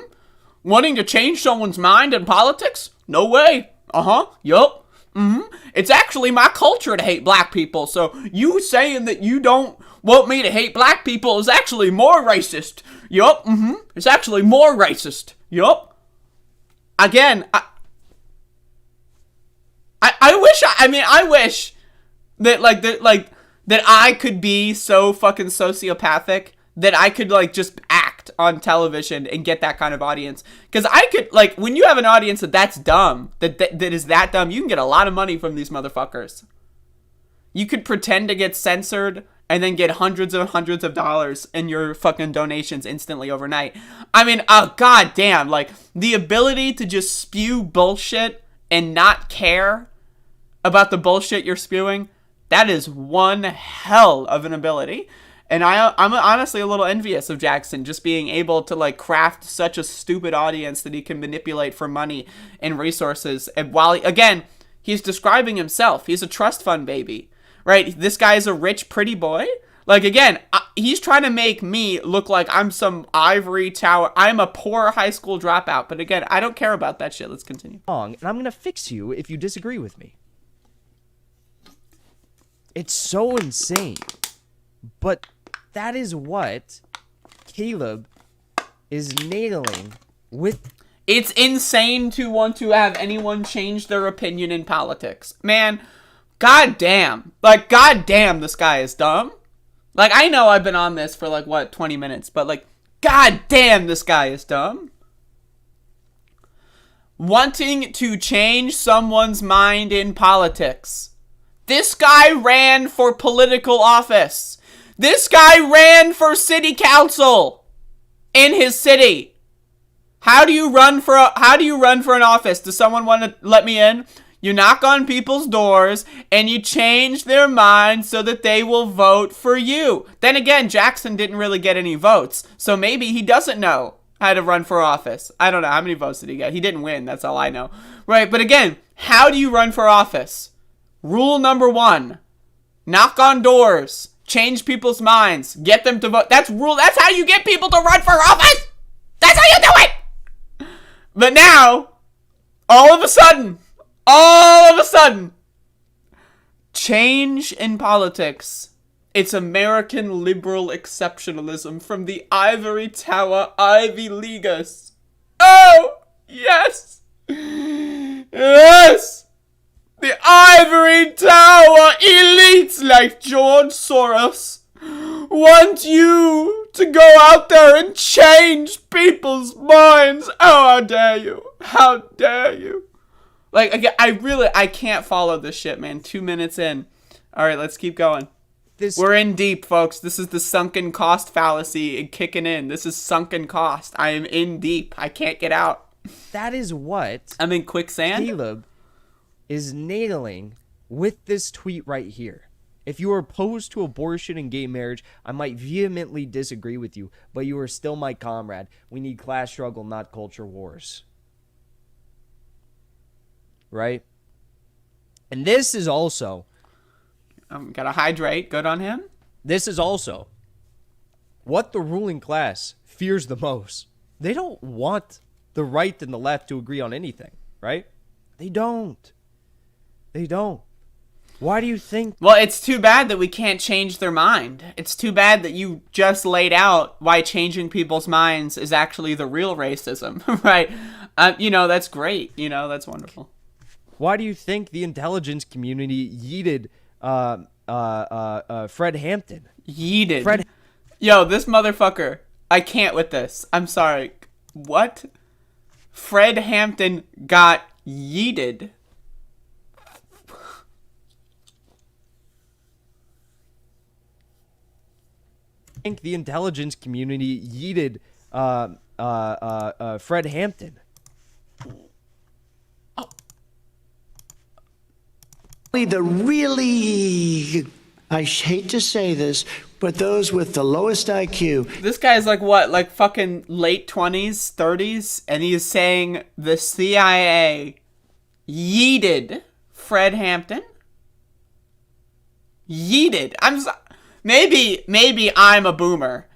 Speaker 13: Wanting to change someone's mind in politics? No way. Uh-huh. Yup. Mm-hmm. It's actually my culture to hate black people. So you saying that you don't want me to hate black people is actually more racist. Yup. Mm-hmm. It's actually more racist. Yup. Again, I wish that I could be so fucking sociopathic that I could like just act on television and get that kind of audience. Because I could, like, when you have an audience that's dumb, that is that dumb, you can get a lot of money from these motherfuckers. You could pretend to get censored and then get hundreds of dollars in your fucking donations instantly overnight. I mean, goddamn, like, the ability to just spew bullshit and not care about the bullshit you're spewing, that is one hell of an ability. And I'm honestly a little envious of Jackson just being able to like craft such a stupid audience that he can manipulate for money and resources. And while, again, he's describing himself, he's a trust fund baby, right? This guy is a rich, pretty boy. Like, again, he's trying to make me look like I'm some ivory tower. I'm a poor high school dropout. But again, I don't care about that shit. Let's continue.
Speaker 16: And I'm going to fix you if you disagree with me. It's so insane. But that is what Caleb is nailing with.
Speaker 13: It's insane to want to have anyone change their opinion in politics. Man, goddamn. Like, goddamn, this guy is dumb. Like, I know I've been on this for, like, what, 20 minutes, but, like, goddamn, this guy is dumb. Wanting to change someone's mind in politics. This guy ran for political office. This guy ran for city council in his city. How do you run for an office? Does someone want to let me in? You knock on people's doors and you change their mind so that they will vote for you. Then again, Jackson didn't really get any votes, so maybe he doesn't know how to run for office. I don't know. How many votes did he get? He didn't win. That's all I know. Right, but again, how do you run for office? Rule number 1, knock on doors, change people's minds, get them to vote. That's how you get people to run for office. That's how you do it. But now, all of a sudden, change in politics. It's American liberal exceptionalism from the ivory tower Ivy Leaguers. Oh, yes. Yes. The ivory tower elites like George Soros want you to go out there and change people's minds. Oh, how dare you? How dare you? Like, again, I can't follow this shit, man. 2 minutes in. All right, let's keep going. We're in deep, folks. This is the sunken cost fallacy kicking in. This is sunken cost. I am in deep. I can't get out.
Speaker 16: That is what
Speaker 13: I'm in quicksand.
Speaker 16: Caleb is nailing with this tweet right here. If you are opposed to abortion and gay marriage, I might vehemently disagree with you, but you are still my comrade. We need class struggle, not culture wars. Right? And this is also...
Speaker 13: gotta hydrate. Good on him.
Speaker 16: This is also what the ruling class fears the most. They don't want the right and the left to agree on anything, right? They don't. They don't. Why do you think?
Speaker 13: Well, it's too bad that we can't change their mind. It's too bad that you just laid out why changing people's minds is actually the real racism, right? That's great. That's wonderful.
Speaker 16: Why do you think the intelligence community yeeted Fred Hampton?
Speaker 13: Yeeted. Yo, this motherfucker. I can't with this. I'm sorry. What? Fred Hampton got yeeted.
Speaker 16: I think the intelligence community yeeted Fred Hampton.
Speaker 10: The really, I hate to say this, but those with the lowest IQ.
Speaker 13: This guy's like what? Like fucking late 20s, 30s? And he is saying the CIA yeeted Fred Hampton? Yeeted. Maybe I'm a boomer,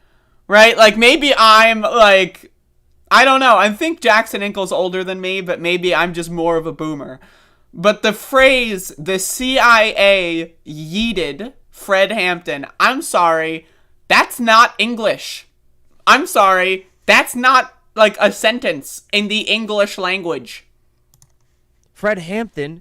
Speaker 13: right? Like maybe I'm like, I don't know. I think Jackson Inkle's older than me, but maybe I'm just more of a boomer. But the phrase, the CIA yeeted Fred Hampton, I'm sorry, that's not English. I'm sorry, that's not like a sentence in the English language.
Speaker 16: Fred Hampton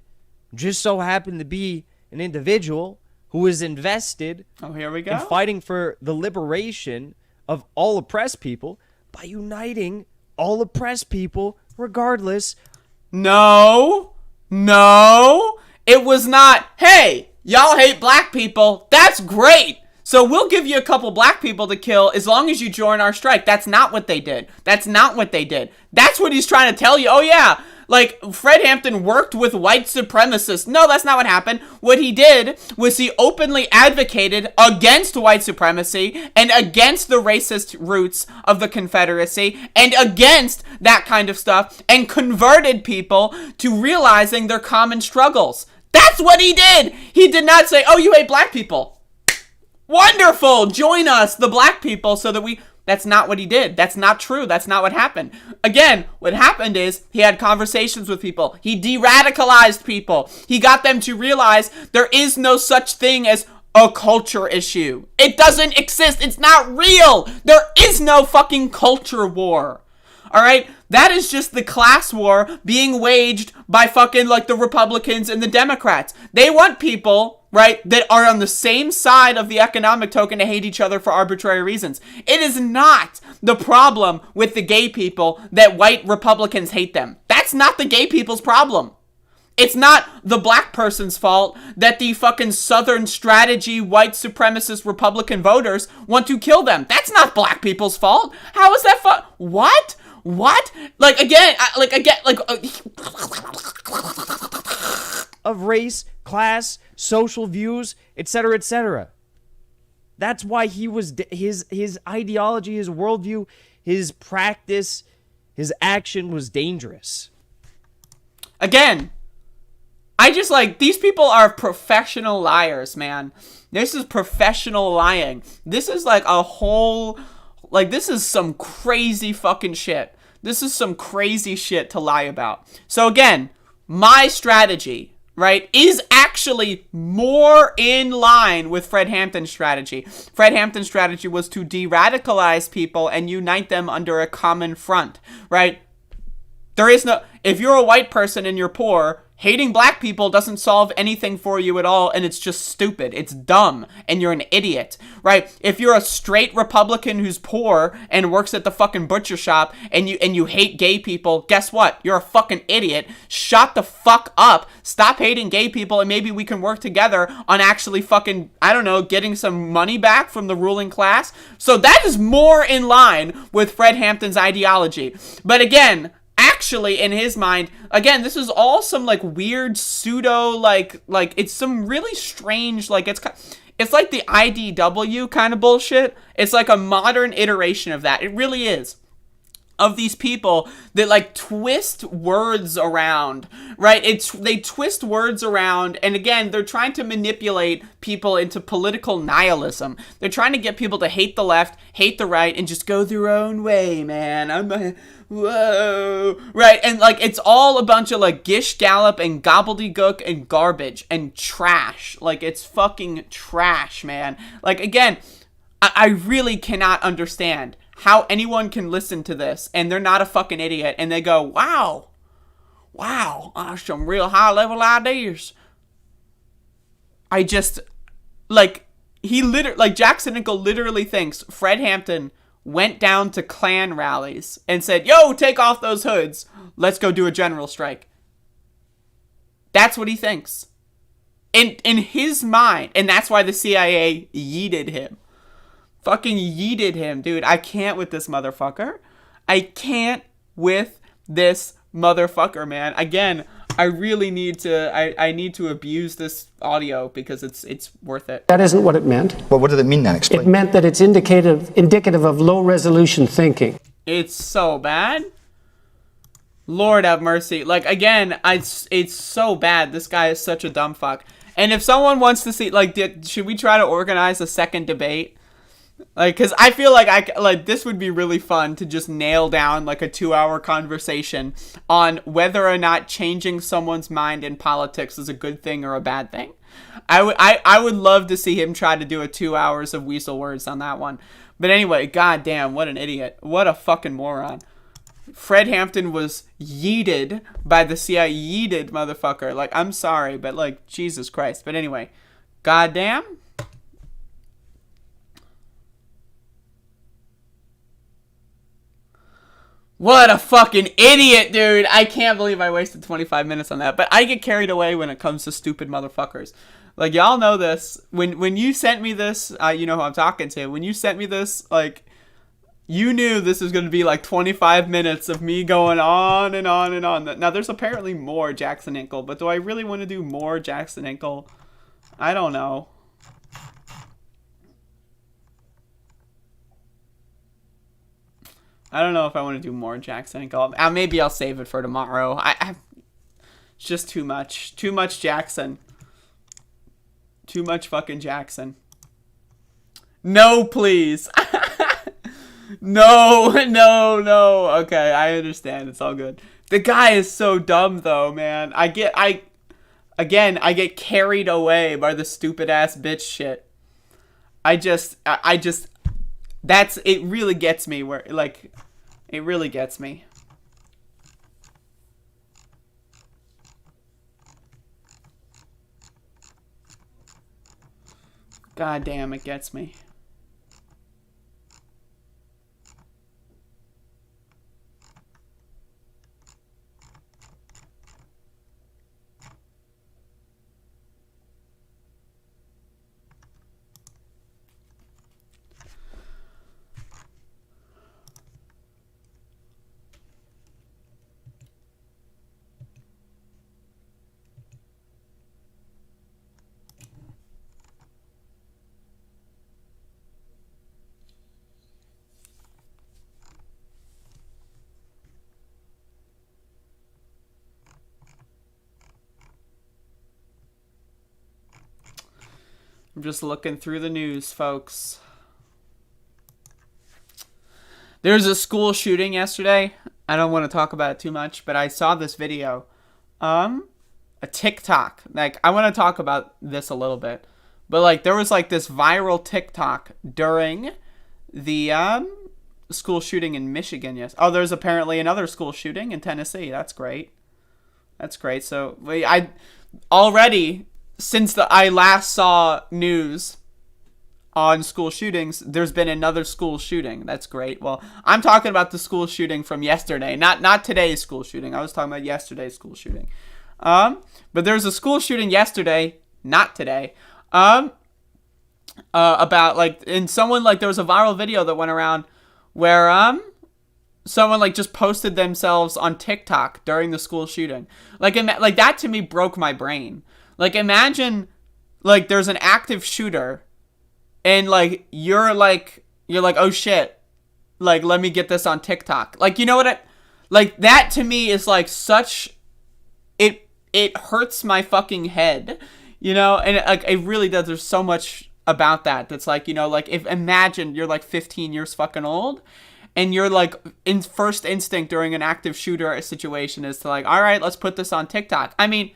Speaker 16: just so happened to be an individual who is invested
Speaker 13: here we go.
Speaker 16: in fighting for the liberation of all oppressed people by uniting all oppressed people regardless.
Speaker 13: No, it was not, hey, y'all hate black people, that's great, so we'll give you a couple black people to kill as long as you join our strike. That's not what they did. That's what he's trying to tell you. Oh yeah, like Fred Hampton worked with white supremacists. No, that's not what happened. What he did was he openly advocated against white supremacy and against the racist roots of the Confederacy and against that kind of stuff and converted people to realizing their common struggles. That's what he did. He did not say, oh, you hate black people. Wonderful. Join us, the black people, so that we... That's not what he did. That's not true. That's not what happened. Again, what happened is he had conversations with people. He de-radicalized people. He got them to realize there is no such thing as a culture issue. It doesn't exist. It's not real. There is no fucking culture war. All right? That is just the class war being waged by fucking like the Republicans and the Democrats. They want people, right, that are on the same side of the economic token to hate each other for arbitrary reasons. It is not the problem with the gay people that white Republicans hate them. That's not the gay people's problem. It's not the black person's fault that the fucking Southern strategy white supremacist Republican voters want to kill them. That's not black people's fault. How is that What?
Speaker 16: Of race, class, social views, etc., etc. That's why he was his ideology, his worldview, his practice, his action was dangerous.
Speaker 13: Again, I just these people are professional liars, man. This is professional lying. This is like a whole, this is some crazy fucking shit. This is some crazy shit to lie about. So again, my strategy, right, is actually more in line with Fred Hampton's strategy. Fred Hampton's strategy was to de-radicalize people and unite them under a common front, right? There is no, if you're a white person and you're poor, hating black people doesn't solve anything for you at all, and it's just stupid. It's dumb, and you're an idiot, right? If you're a straight Republican who's poor and works at the fucking butcher shop, and you hate gay people, guess what? You're a fucking idiot. Shut the fuck up. Stop hating gay people, and maybe we can work together on actually fucking, I don't know, getting some money back from the ruling class. So that is more in line with Fred Hampton's ideology. But again, actually, in his mind, again, this is all some weird pseudo it's some really strange it's like the IDW kind of bullshit. It's like a modern iteration of that. It really is. Of these people that twist words around, right? They twist words around, and again, they're trying to manipulate people into political nihilism. They're trying to get people to hate the left, hate the right, and just go their own way, man. Whoa, right? And it's all a bunch of gish gallop and gobbledygook and garbage and trash. It's fucking trash, man. Again, I really cannot understand how anyone can listen to this and they're not a fucking idiot and they go, wow, some real high level ideas. Jackson Inkle literally thinks Fred Hampton went down to Klan rallies and said, yo, take off those hoods. Let's go do a general strike. That's what he thinks. In his mind. And that's why the CIA yeeted him. Fucking yeeted him, dude. I can't with this motherfucker. I can't with this motherfucker, man. Again, I really need to I need to abuse this audio because it's worth it.
Speaker 2: That isn't what it meant.
Speaker 17: Well, what did it mean then? Explain.
Speaker 2: It meant that it's indicative of low resolution thinking.
Speaker 13: It's so bad. Lord have mercy. Like, again, it's so bad. This guy is such a dumb fuck. And if someone wants to see, like, should we try to organize a second debate? Like, because I feel like this would be really fun to just nail down, like, a 2-hour conversation on whether or not changing someone's mind in politics is a good thing or a bad thing. I would love to see him try to do a 2 hours of weasel words on that one. But anyway, goddamn, what an idiot. What a fucking moron. Fred Hampton was yeeted by the CIA. Yeeted, motherfucker. Like, I'm sorry, but, like, Jesus Christ. But anyway, goddamn. What a fucking idiot, dude. I can't believe I wasted 25 minutes on that. But I get carried away when it comes to stupid motherfuckers. Like, y'all know this. When you sent me this, you know who I'm talking to. When you sent me this, like, you knew this was going to be like 25 minutes of me going on and on and on. Now, there's apparently more Jackson Hinkle, but do I really want to do more Jackson Hinkle? I don't know. I don't know if I want to do more Jackson Hinkle. Maybe I'll save it for tomorrow. It's just too much. Too much Jackson. Too much fucking Jackson. No, please. No. Okay, I understand. It's all good. The guy is so dumb, though, man. I get carried away by the stupid ass bitch shit. It really gets me where, like, it really gets me. God damn, it gets me. I'm just looking through the news, folks. There's a school shooting yesterday. I don't want to talk about it too much, but I saw this video. A TikTok. Like, I want to talk about this a little bit. But, like, there was, like, this viral TikTok during the school shooting in Michigan. Yes. Oh, there's apparently another school shooting in Tennessee. That's great. That's great. So, I already... Since I last saw news on school shootings, there's been another school shooting. That's great. Well, I'm talking about the school shooting from yesterday, not today's school shooting. I was talking about yesterday's school shooting. But there's a school shooting yesterday, not today. About, like, and someone, like, there was a viral video that went around where someone, like, just posted themselves on TikTok during the school shooting. Like that to me broke my brain. Like, imagine, like, there's an active shooter, and, like, you're like, oh, shit, like, let me get this on TikTok. Like, you know what like, that to me is, like, such, it hurts my fucking head, you know, and, like, it really does. There's so much about that that's, like, you know, like, imagine you're, like, 15 years fucking old, and you're, like, in first instinct during an active shooter situation is to, like, all right, let's put this on TikTok. I mean...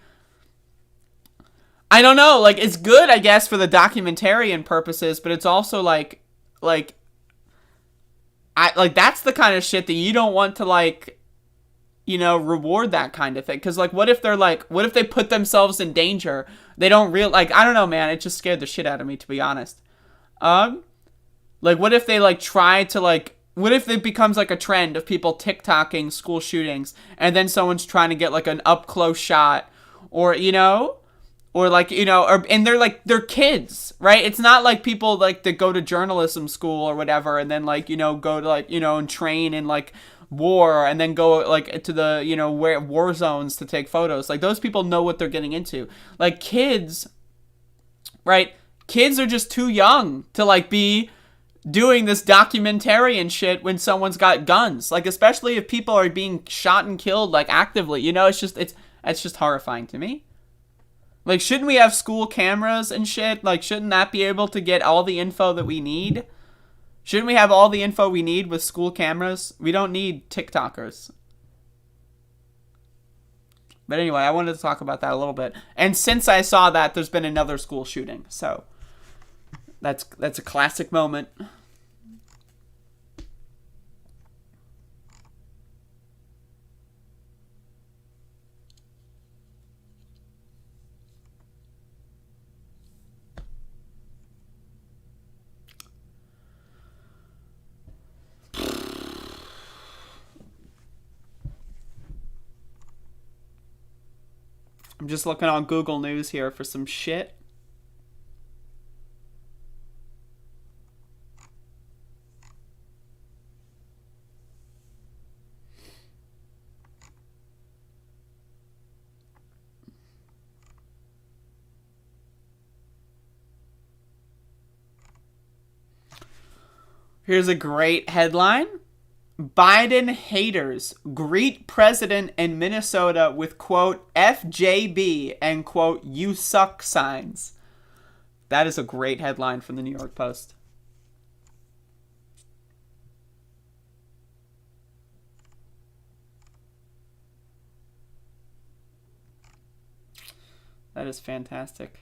Speaker 13: I don't know, like, it's good, I guess, for the documentarian purposes, but it's also, like, that's the kind of shit that you don't want to, like, you know, reward that kind of thing. Because, like, what if they put themselves in danger? They don't like, I don't know, man, it just scared the shit out of me, to be honest. Like, what if they, like, try to, like... What if it becomes, like, a trend of people TikToking school shootings, and then someone's trying to get, like, an up-close shot, or, you know... Or, like, you know, and they're kids, right? It's not like people, like, that go to journalism school or whatever, and then, like, you know, go to, like, you know, and train in, like, war, and then go, like, to the, you know, war zones to take photos. Like, those people know what they're getting into. Like, kids, right? Kids are just too young to, like, be doing this documentarian shit when someone's got guns. Like, especially if people are being shot and killed, like, actively. You know, it's just horrifying to me. Like, shouldn't we have school cameras and shit? Like, shouldn't that be able to get all the info that we need? Shouldn't we have all the info we need with school cameras? We don't need TikTokers. But anyway, I wanted to talk about that a little bit. And since I saw that, there's been another school shooting. So, that's a classic moment. I'm just looking on Google News here for some shit. Here's a great headline. Biden haters greet president in Minnesota with, quote, FJB and, quote, you suck signs. That is a great headline from the New York Post. That is fantastic.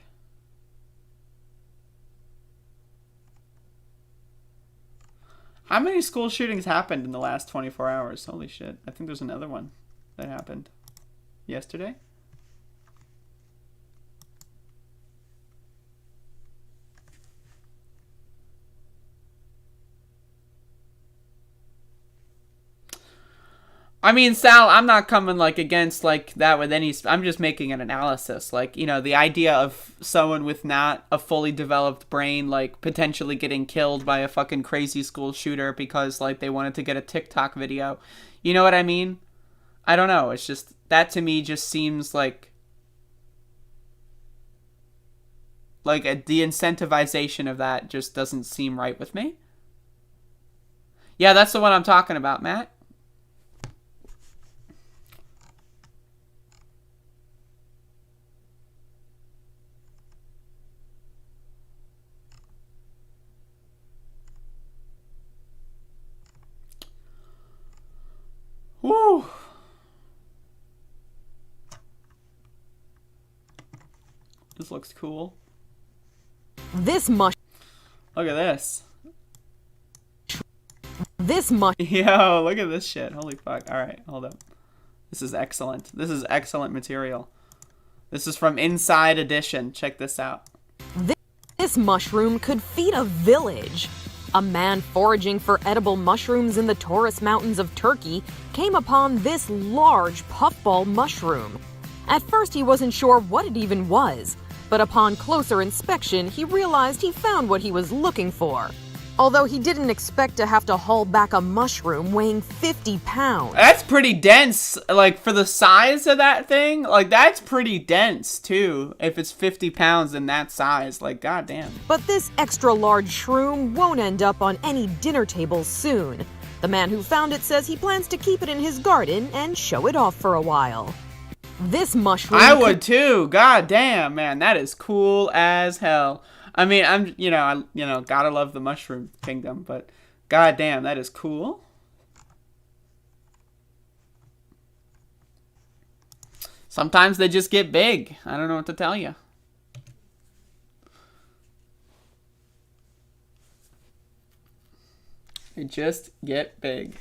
Speaker 13: How many school shootings happened in the last 24 hours? Holy shit. I think there's another one that happened yesterday. I mean, Sal, I'm not coming, like, against, like, that with any... I'm just making an analysis. Like, you know, the idea of someone with not a fully developed brain, like, potentially getting killed by a fucking crazy school shooter because, like, they wanted to get a TikTok video. You know what I mean? I don't know. It's just... That, to me, just seems like... Like, the incentivization of that just doesn't seem right with me. Yeah, that's the one I'm talking about, Matt. Woo! This looks cool.
Speaker 17: This mush.
Speaker 13: Look at this.
Speaker 17: This mush.
Speaker 13: Yo, look at this shit. Holy fuck. Alright, hold up. This is excellent. This is excellent material. This is from Inside Edition. Check this out.
Speaker 17: This mushroom could feed a village. A man foraging for edible mushrooms in the Taurus Mountains of Turkey came upon this large puffball mushroom. At first he wasn't sure what it even was, but upon closer inspection he realized he found what he was looking for. Although he didn't expect to have to haul back a mushroom weighing 50 pounds.
Speaker 13: That's pretty dense, like, for the size of that thing. Like, that's pretty dense, too, if it's 50 pounds in that size. Like, goddamn.
Speaker 17: But this extra-large shroom won't end up on any dinner tables soon. The man who found it says he plans to keep it in his garden and show it off for a while. This mushroom...
Speaker 13: I would, too. Goddamn, man. That is cool as hell. I mean, gotta love the mushroom kingdom, but goddamn, that is cool. Sometimes they just get big. I don't know what to tell you. They just get big.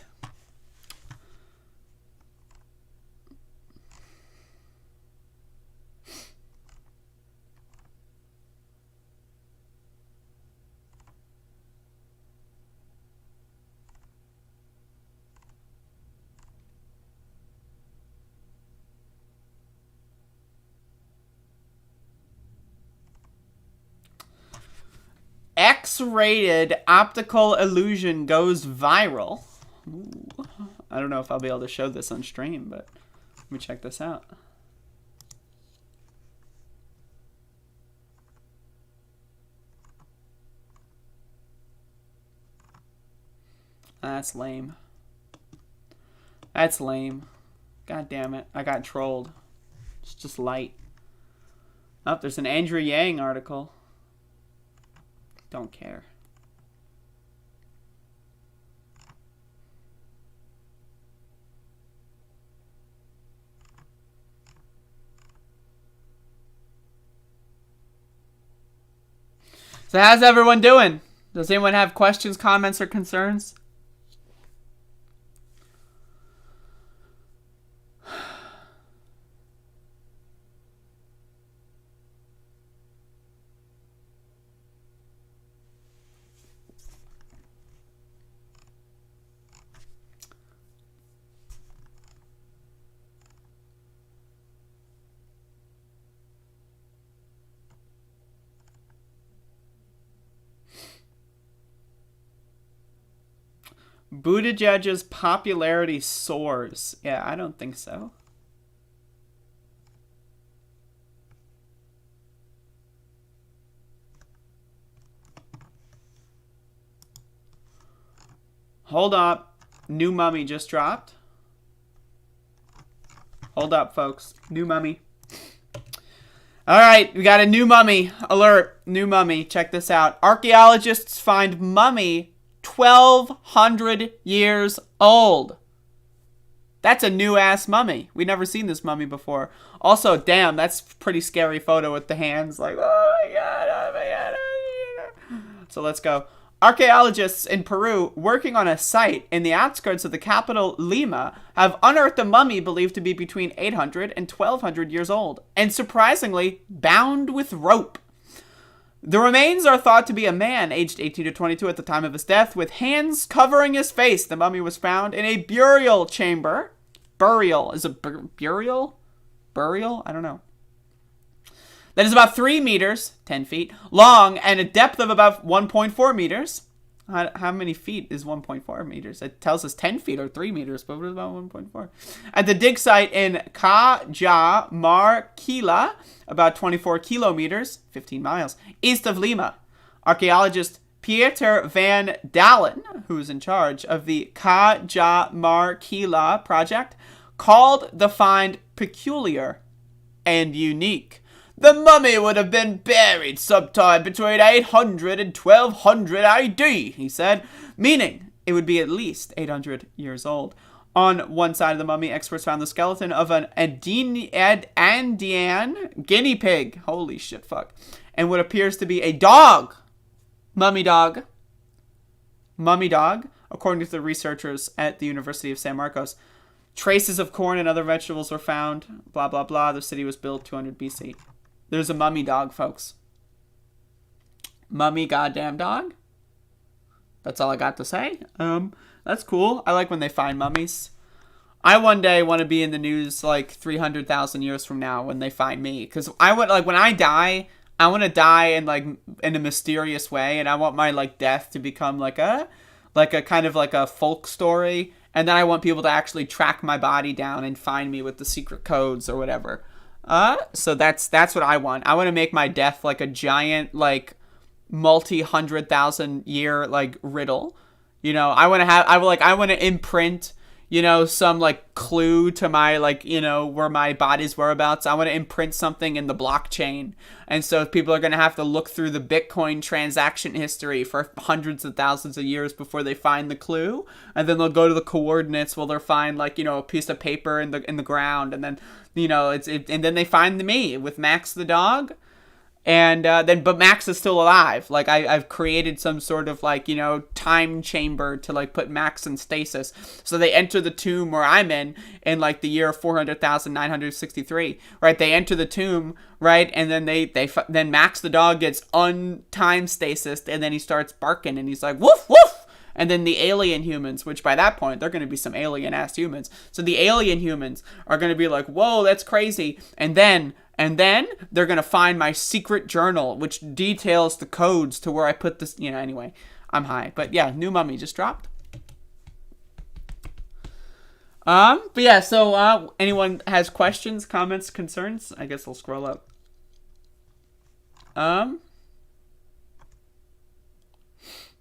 Speaker 13: X-rated optical illusion goes viral. Ooh. I don't know if I'll be able to show this on stream, but let me check this out. That's lame. That's lame. God damn it. I got trolled. It's just light. Oh, there's an Andrea Yang article. Don't care. So how's everyone doing? Does anyone have questions, comments, or concerns? Buttigieg's popularity soars. Yeah, I don't think so. Hold up. New mummy just dropped. Hold up, folks. New mummy. Alright, we got a new mummy. Alert. New mummy. Check this out. Archaeologists find mummy 1,200 years old. That's a new-ass mummy. We've never seen this mummy before. Also, damn, that's a pretty scary photo with the hands. Like, oh my god, oh my god. So let's go. Archaeologists in Peru working on a site in the outskirts of the capital Lima have unearthed a mummy believed to be between 800 and 1,200 years old, and surprisingly, bound with rope. The remains are thought to be a man aged 18 to 22 at the time of his death, with hands covering his face. The mummy was found in a burial chamber. Burial. Is it burial? Burial? I don't know. That is about 3 meters, 10 feet, long, and a depth of about 1.4 meters. How many feet is 1.4 meters? It tells us 10 feet or 3 meters, but what is about 1.4? At the dig site in Cajamarquilla, about 24 kilometers, 15 miles, east of Lima, archaeologist Pieter van Dalen, who is in charge of the Cajamarquilla project, called the find peculiar and unique. The mummy would have been buried sometime between 800 and 1200 AD, he said, meaning it would be at least 800 years old. On one side of the mummy, experts found the skeleton of an Andean guinea pig. Holy shit, fuck. And what appears to be a dog. Mummy dog. Mummy dog, according to the researchers at the University of San Marcos. Traces of corn and other vegetables were found. Blah, blah, blah. The city was built 200 BC. There's a mummy dog, folks. Mummy goddamn dog. That's all I got to say. That's cool. I like when they find mummies. I one day want to be in the news like 300,000 years from now when they find me. Because I want, like, when I die, I want to die in like in a mysterious way, and I want my like death to become like a kind of like a folk story, and then I want people to actually track my body down and find me with the secret codes or whatever. So that's what I want. I want to make my death like a giant, like, multi-100,000 year, like, riddle. You know, I want to imprint, you know, some, like, clue to my, like, you know, where my body's whereabouts. I want to imprint something in the blockchain. And so people are going to have to look through the Bitcoin transaction history for hundreds of thousands of years before they find the clue. And then they'll go to the coordinates where they'll find, like, you know, a piece of paper in the ground. And then, you know, and then they find me with Max the dog. And but Max is still alive. Like, I've created some sort of, like, you know, time chamber to, like, put Max in stasis. So they enter the tomb where I'm in like the year 400,963, right? They enter the tomb, right? And then then Max the dog gets un-time stasis, and then he starts barking, and he's like, woof, woof. And then the alien humans, which by that point, they're going to be some alien-ass humans. So the alien humans are going to be like, whoa, that's crazy. And then And then they're going to find my secret journal, which details the codes to where I put this. You know, anyway, I'm high. But yeah, new Mummy just dropped. But yeah, so anyone has questions, comments, concerns? I guess I'll scroll up.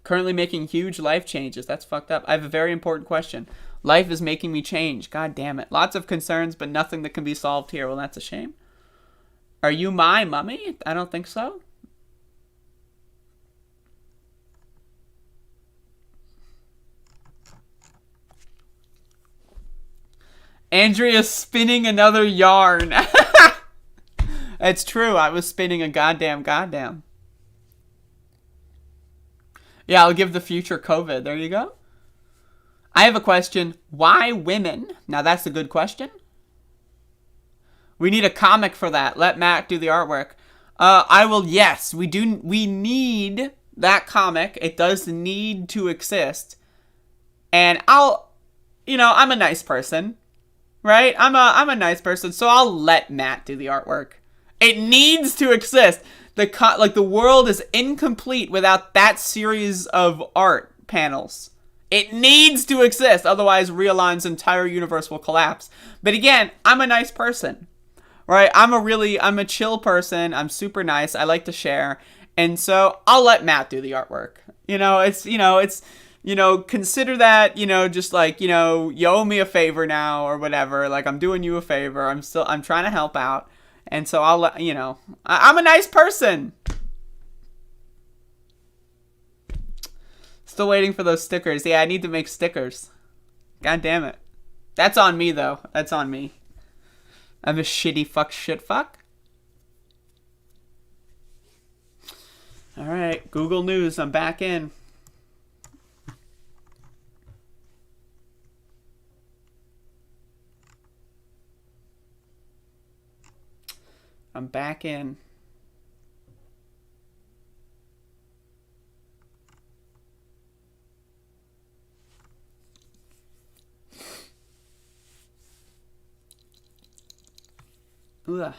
Speaker 13: Currently making huge life changes. That's fucked up. I have a very important question. Life is making me change. God damn it. Lots of concerns, but nothing that can be solved here. Well, that's a shame. Are you my mummy? I don't think so. Andrea's spinning another yarn. It's true. I was spinning a goddamn. Yeah, I'll give the future COVID. There you go. I have a question. Why women? Now that's a good question. We need a comic for that. Let Matt do the artwork. I will. Yes, we do. We need that comic. It does need to exist. And I'll, I'm a nice person, right? I'm a nice person, so I'll let Matt do the artwork. It needs to exist. The world is incomplete without that series of art panels. It needs to exist, otherwise Realon's entire universe will collapse. But again, I'm a nice person, right? I'm a chill person. I'm super nice. I like to share. And so I'll let Matt do the artwork. Consider that, just like, you owe me a favor now or whatever. Like, I'm doing you a favor. I'm trying to help out. And so I'll let, I'm a nice person. Still waiting for those stickers. Yeah, I need to make stickers. God damn it. That's on me, though. That's on me. I'm a shitty shit fuck. Alright, Google News. I'm back in. I'm back in. Ugh.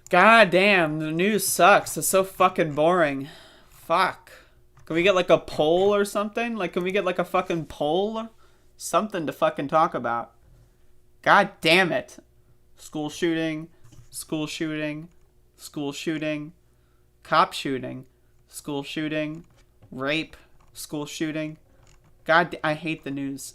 Speaker 13: God damn, the news sucks. It's so fucking boring. Fuck. Can we get like a poll or something? Like, can we get like a fucking poll? Something to fucking talk about. God damn it. School shooting. School shooting. School shooting. Cop shooting. School shooting. Rape. School shooting. God, I hate the news.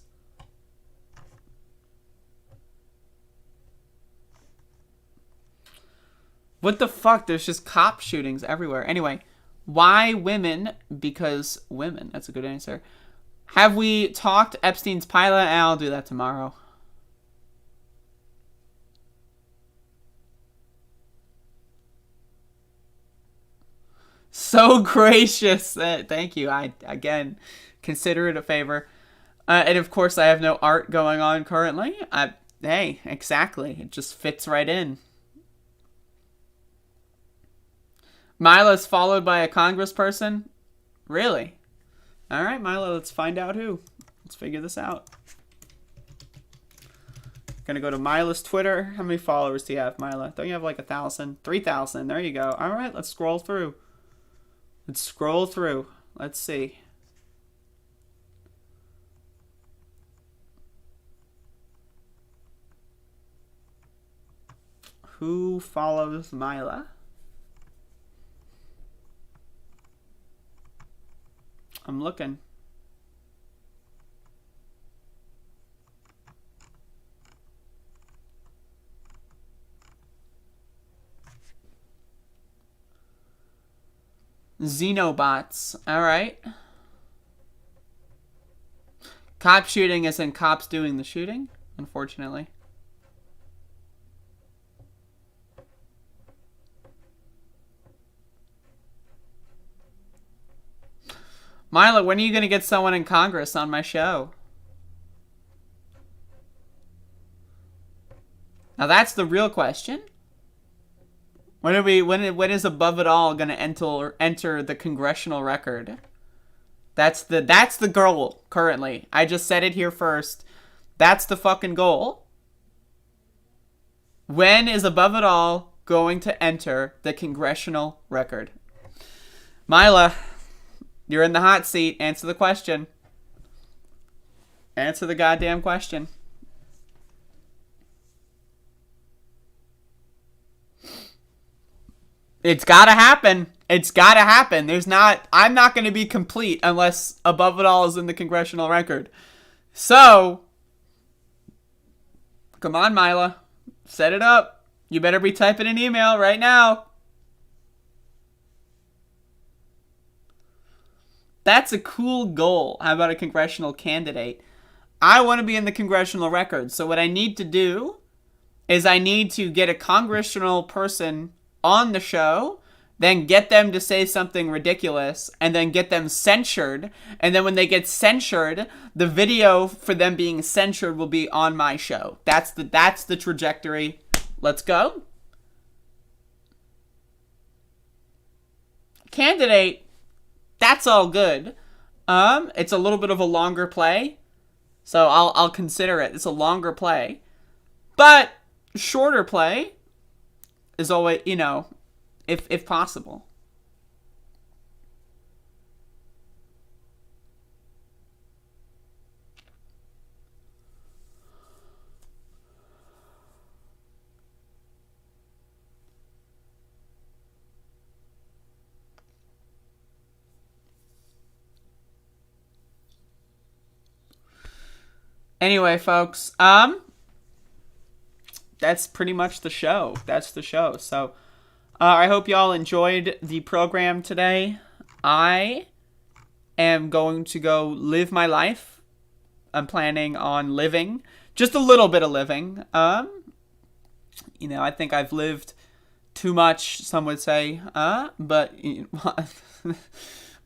Speaker 13: What the fuck? There's just cop shootings everywhere. Anyway, why women? Because women. That's a good answer. Have we talked Epstein's pilot? I'll do that tomorrow. So gracious. Thank you. I, again, consider it a favor. And of course, I have no art going on currently. Hey, exactly. It just fits right in. Mila's followed by a congressperson? Really? Alright, Mila, let's find out who. Let's figure this out. Gonna go to Mila's Twitter. How many followers do you have, Mila? Don't you have like 1,000? 3,000. There you go. Alright, let's scroll through. Let's scroll through. Let's see. Who follows Mila? I'm looking. Xenobots. Alright. Cop shooting as in cops doing the shooting, unfortunately. Mila, when are you going to get someone in Congress on my show? Now that's the real question. When is Above It All gonna enter the congressional record? That's the goal currently. I just said it here first. That's the fucking goal. When is Above It All going to enter the congressional record? Mila, you're in the hot seat. Answer the question. Answer the goddamn question. It's gotta happen. It's gotta happen. I'm not gonna be complete unless Above It All is in the congressional record. So, come on, Mila. Set it up. You better be typing an email right now. That's a cool goal. How about a congressional candidate? I want to be in the congressional record. So what I need to do is I need to get a congressional person on the show, then get them to say something ridiculous, and then get them censured. And then when they get censured, the video for them being censured will be on my show. That's the trajectory. Let's go. Candidate, that's all good. It's a little bit of a longer play, so I'll consider it. It's a longer play, but shorter play is always, if possible. Anyway, folks, that's pretty much the show. That's the show. So, I hope y'all enjoyed the program today. I am going to go live my life. I'm planning on living. Just a little bit of living. I think I've lived too much, some would say. But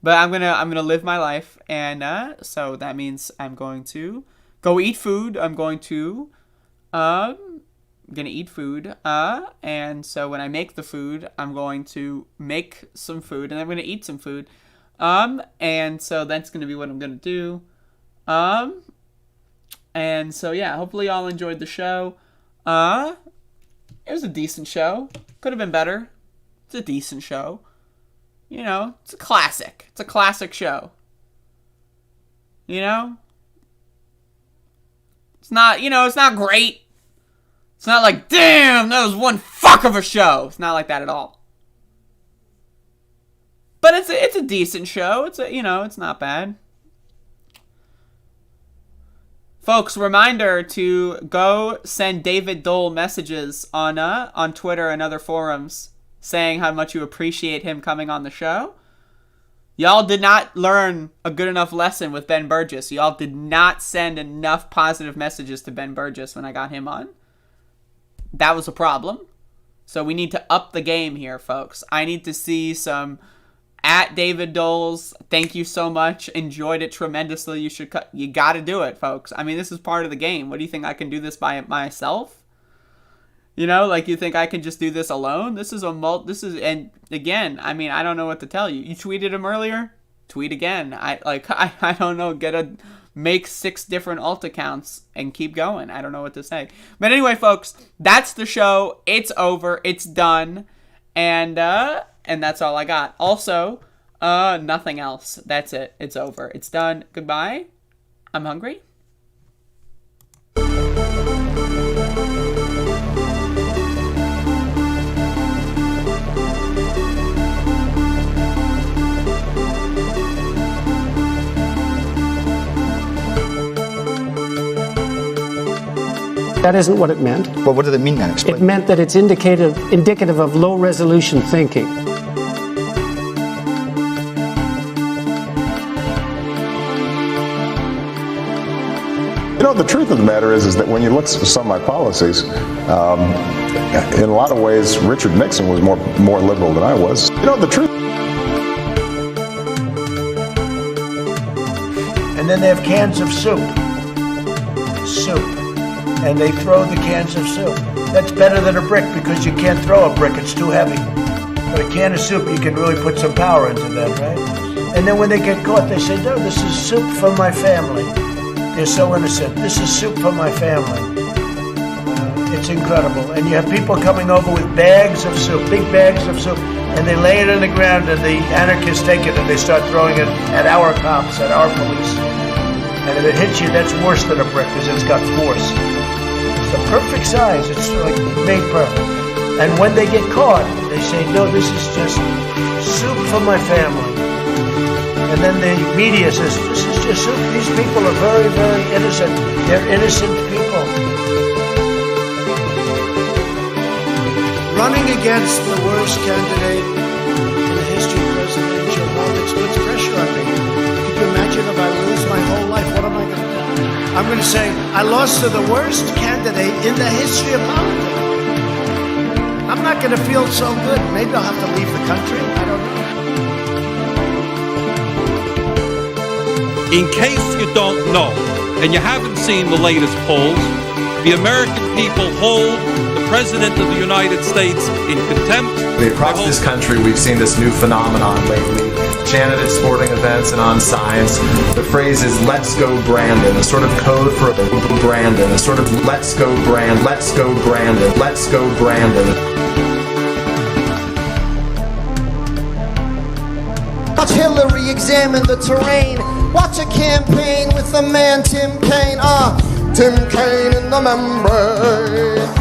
Speaker 13: but I'm gonna live my life, and so that means I'm going to go eat food. I'm going to eat food, and so when I make the food, I'm going to make some food, and I'm going to eat some food, and so that's going to be what I'm going to do, and so yeah, hopefully y'all enjoyed the show. It was a decent show. Could have been better. It's a decent show. It's a classic. It's a classic show. It's not, it's not great. It's not like, damn, that was one fuck of a show. It's not like that at all. But it's a decent show. It's not bad. Folks, reminder to go send David Dole messages on Twitter and other forums saying how much you appreciate him coming on the show. Y'all did not learn a good enough lesson with Ben Burgess. Y'all did not send enough positive messages to Ben Burgess when I got him on. That was a problem. So we need to up the game here, folks. I need to see some at David Doles. Thank you so much. Enjoyed it tremendously. You got to do it, folks. I mean, this is part of the game. What do you think, I can do this by myself? You think I can just do this alone? And again, I mean, I don't know what to tell you. You tweeted him earlier? Tweet again. I don't know. Make 6 different alt accounts and keep going. I don't know what to say. But anyway, folks, that's the show. It's over. It's done. And that's all I got. Also, nothing else. That's it. It's over. It's done. Goodbye. I'm hungry.
Speaker 2: That isn't what it meant.
Speaker 18: Well, what did it mean then? Explain.
Speaker 2: It meant that it's indicative of low-resolution thinking.
Speaker 19: The truth of the matter is that when you look at some of my policies, in a lot of ways, Richard Nixon was more liberal than I was. The truth.
Speaker 10: And then they have cans of soup. And they throw the cans of soup. That's better than a brick because you can't throw a brick, it's too heavy. But a can of soup, you can really put some power into that, right? And then when they get caught, they say, no, this is soup for my family. They're so innocent. This is soup for my family. It's incredible. And you have people coming over with bags of soup, big bags of soup, and they lay it on the ground, and the anarchists take it and they start throwing it at our cops, at our police. And if it hits you, that's worse than a brick because it's got force. It's the perfect size. It's like made perfect. And when they get caught, they say, no, this is just soup for my family. And then the media says, this is just soup. These people are very, very innocent. They're innocent people. Running against the worst candidate in the history of presidential politics puts pressure on me. Could you imagine if I lose my whole life? What am I going to do? I'm going to say, I lost to the worst candidate in the history of politics. I'm not going to feel so good. Maybe I'll have to leave the country. I don't know.
Speaker 8: In case you don't know, and you haven't seen the latest polls, the American people hold the President of the United States in contempt.
Speaker 1: Across this country, we've seen this new phenomenon lately. Chanted at sporting events and on signs. The phrase is "Let's go Brandon," a sort of code for Brandon, a sort of "Let's go Brandon, let's go Brandon, let's go Brandon."
Speaker 18: Watch Hillary examine the terrain. Watch a campaign with the man Tim Kaine. Tim Kaine in the membrane.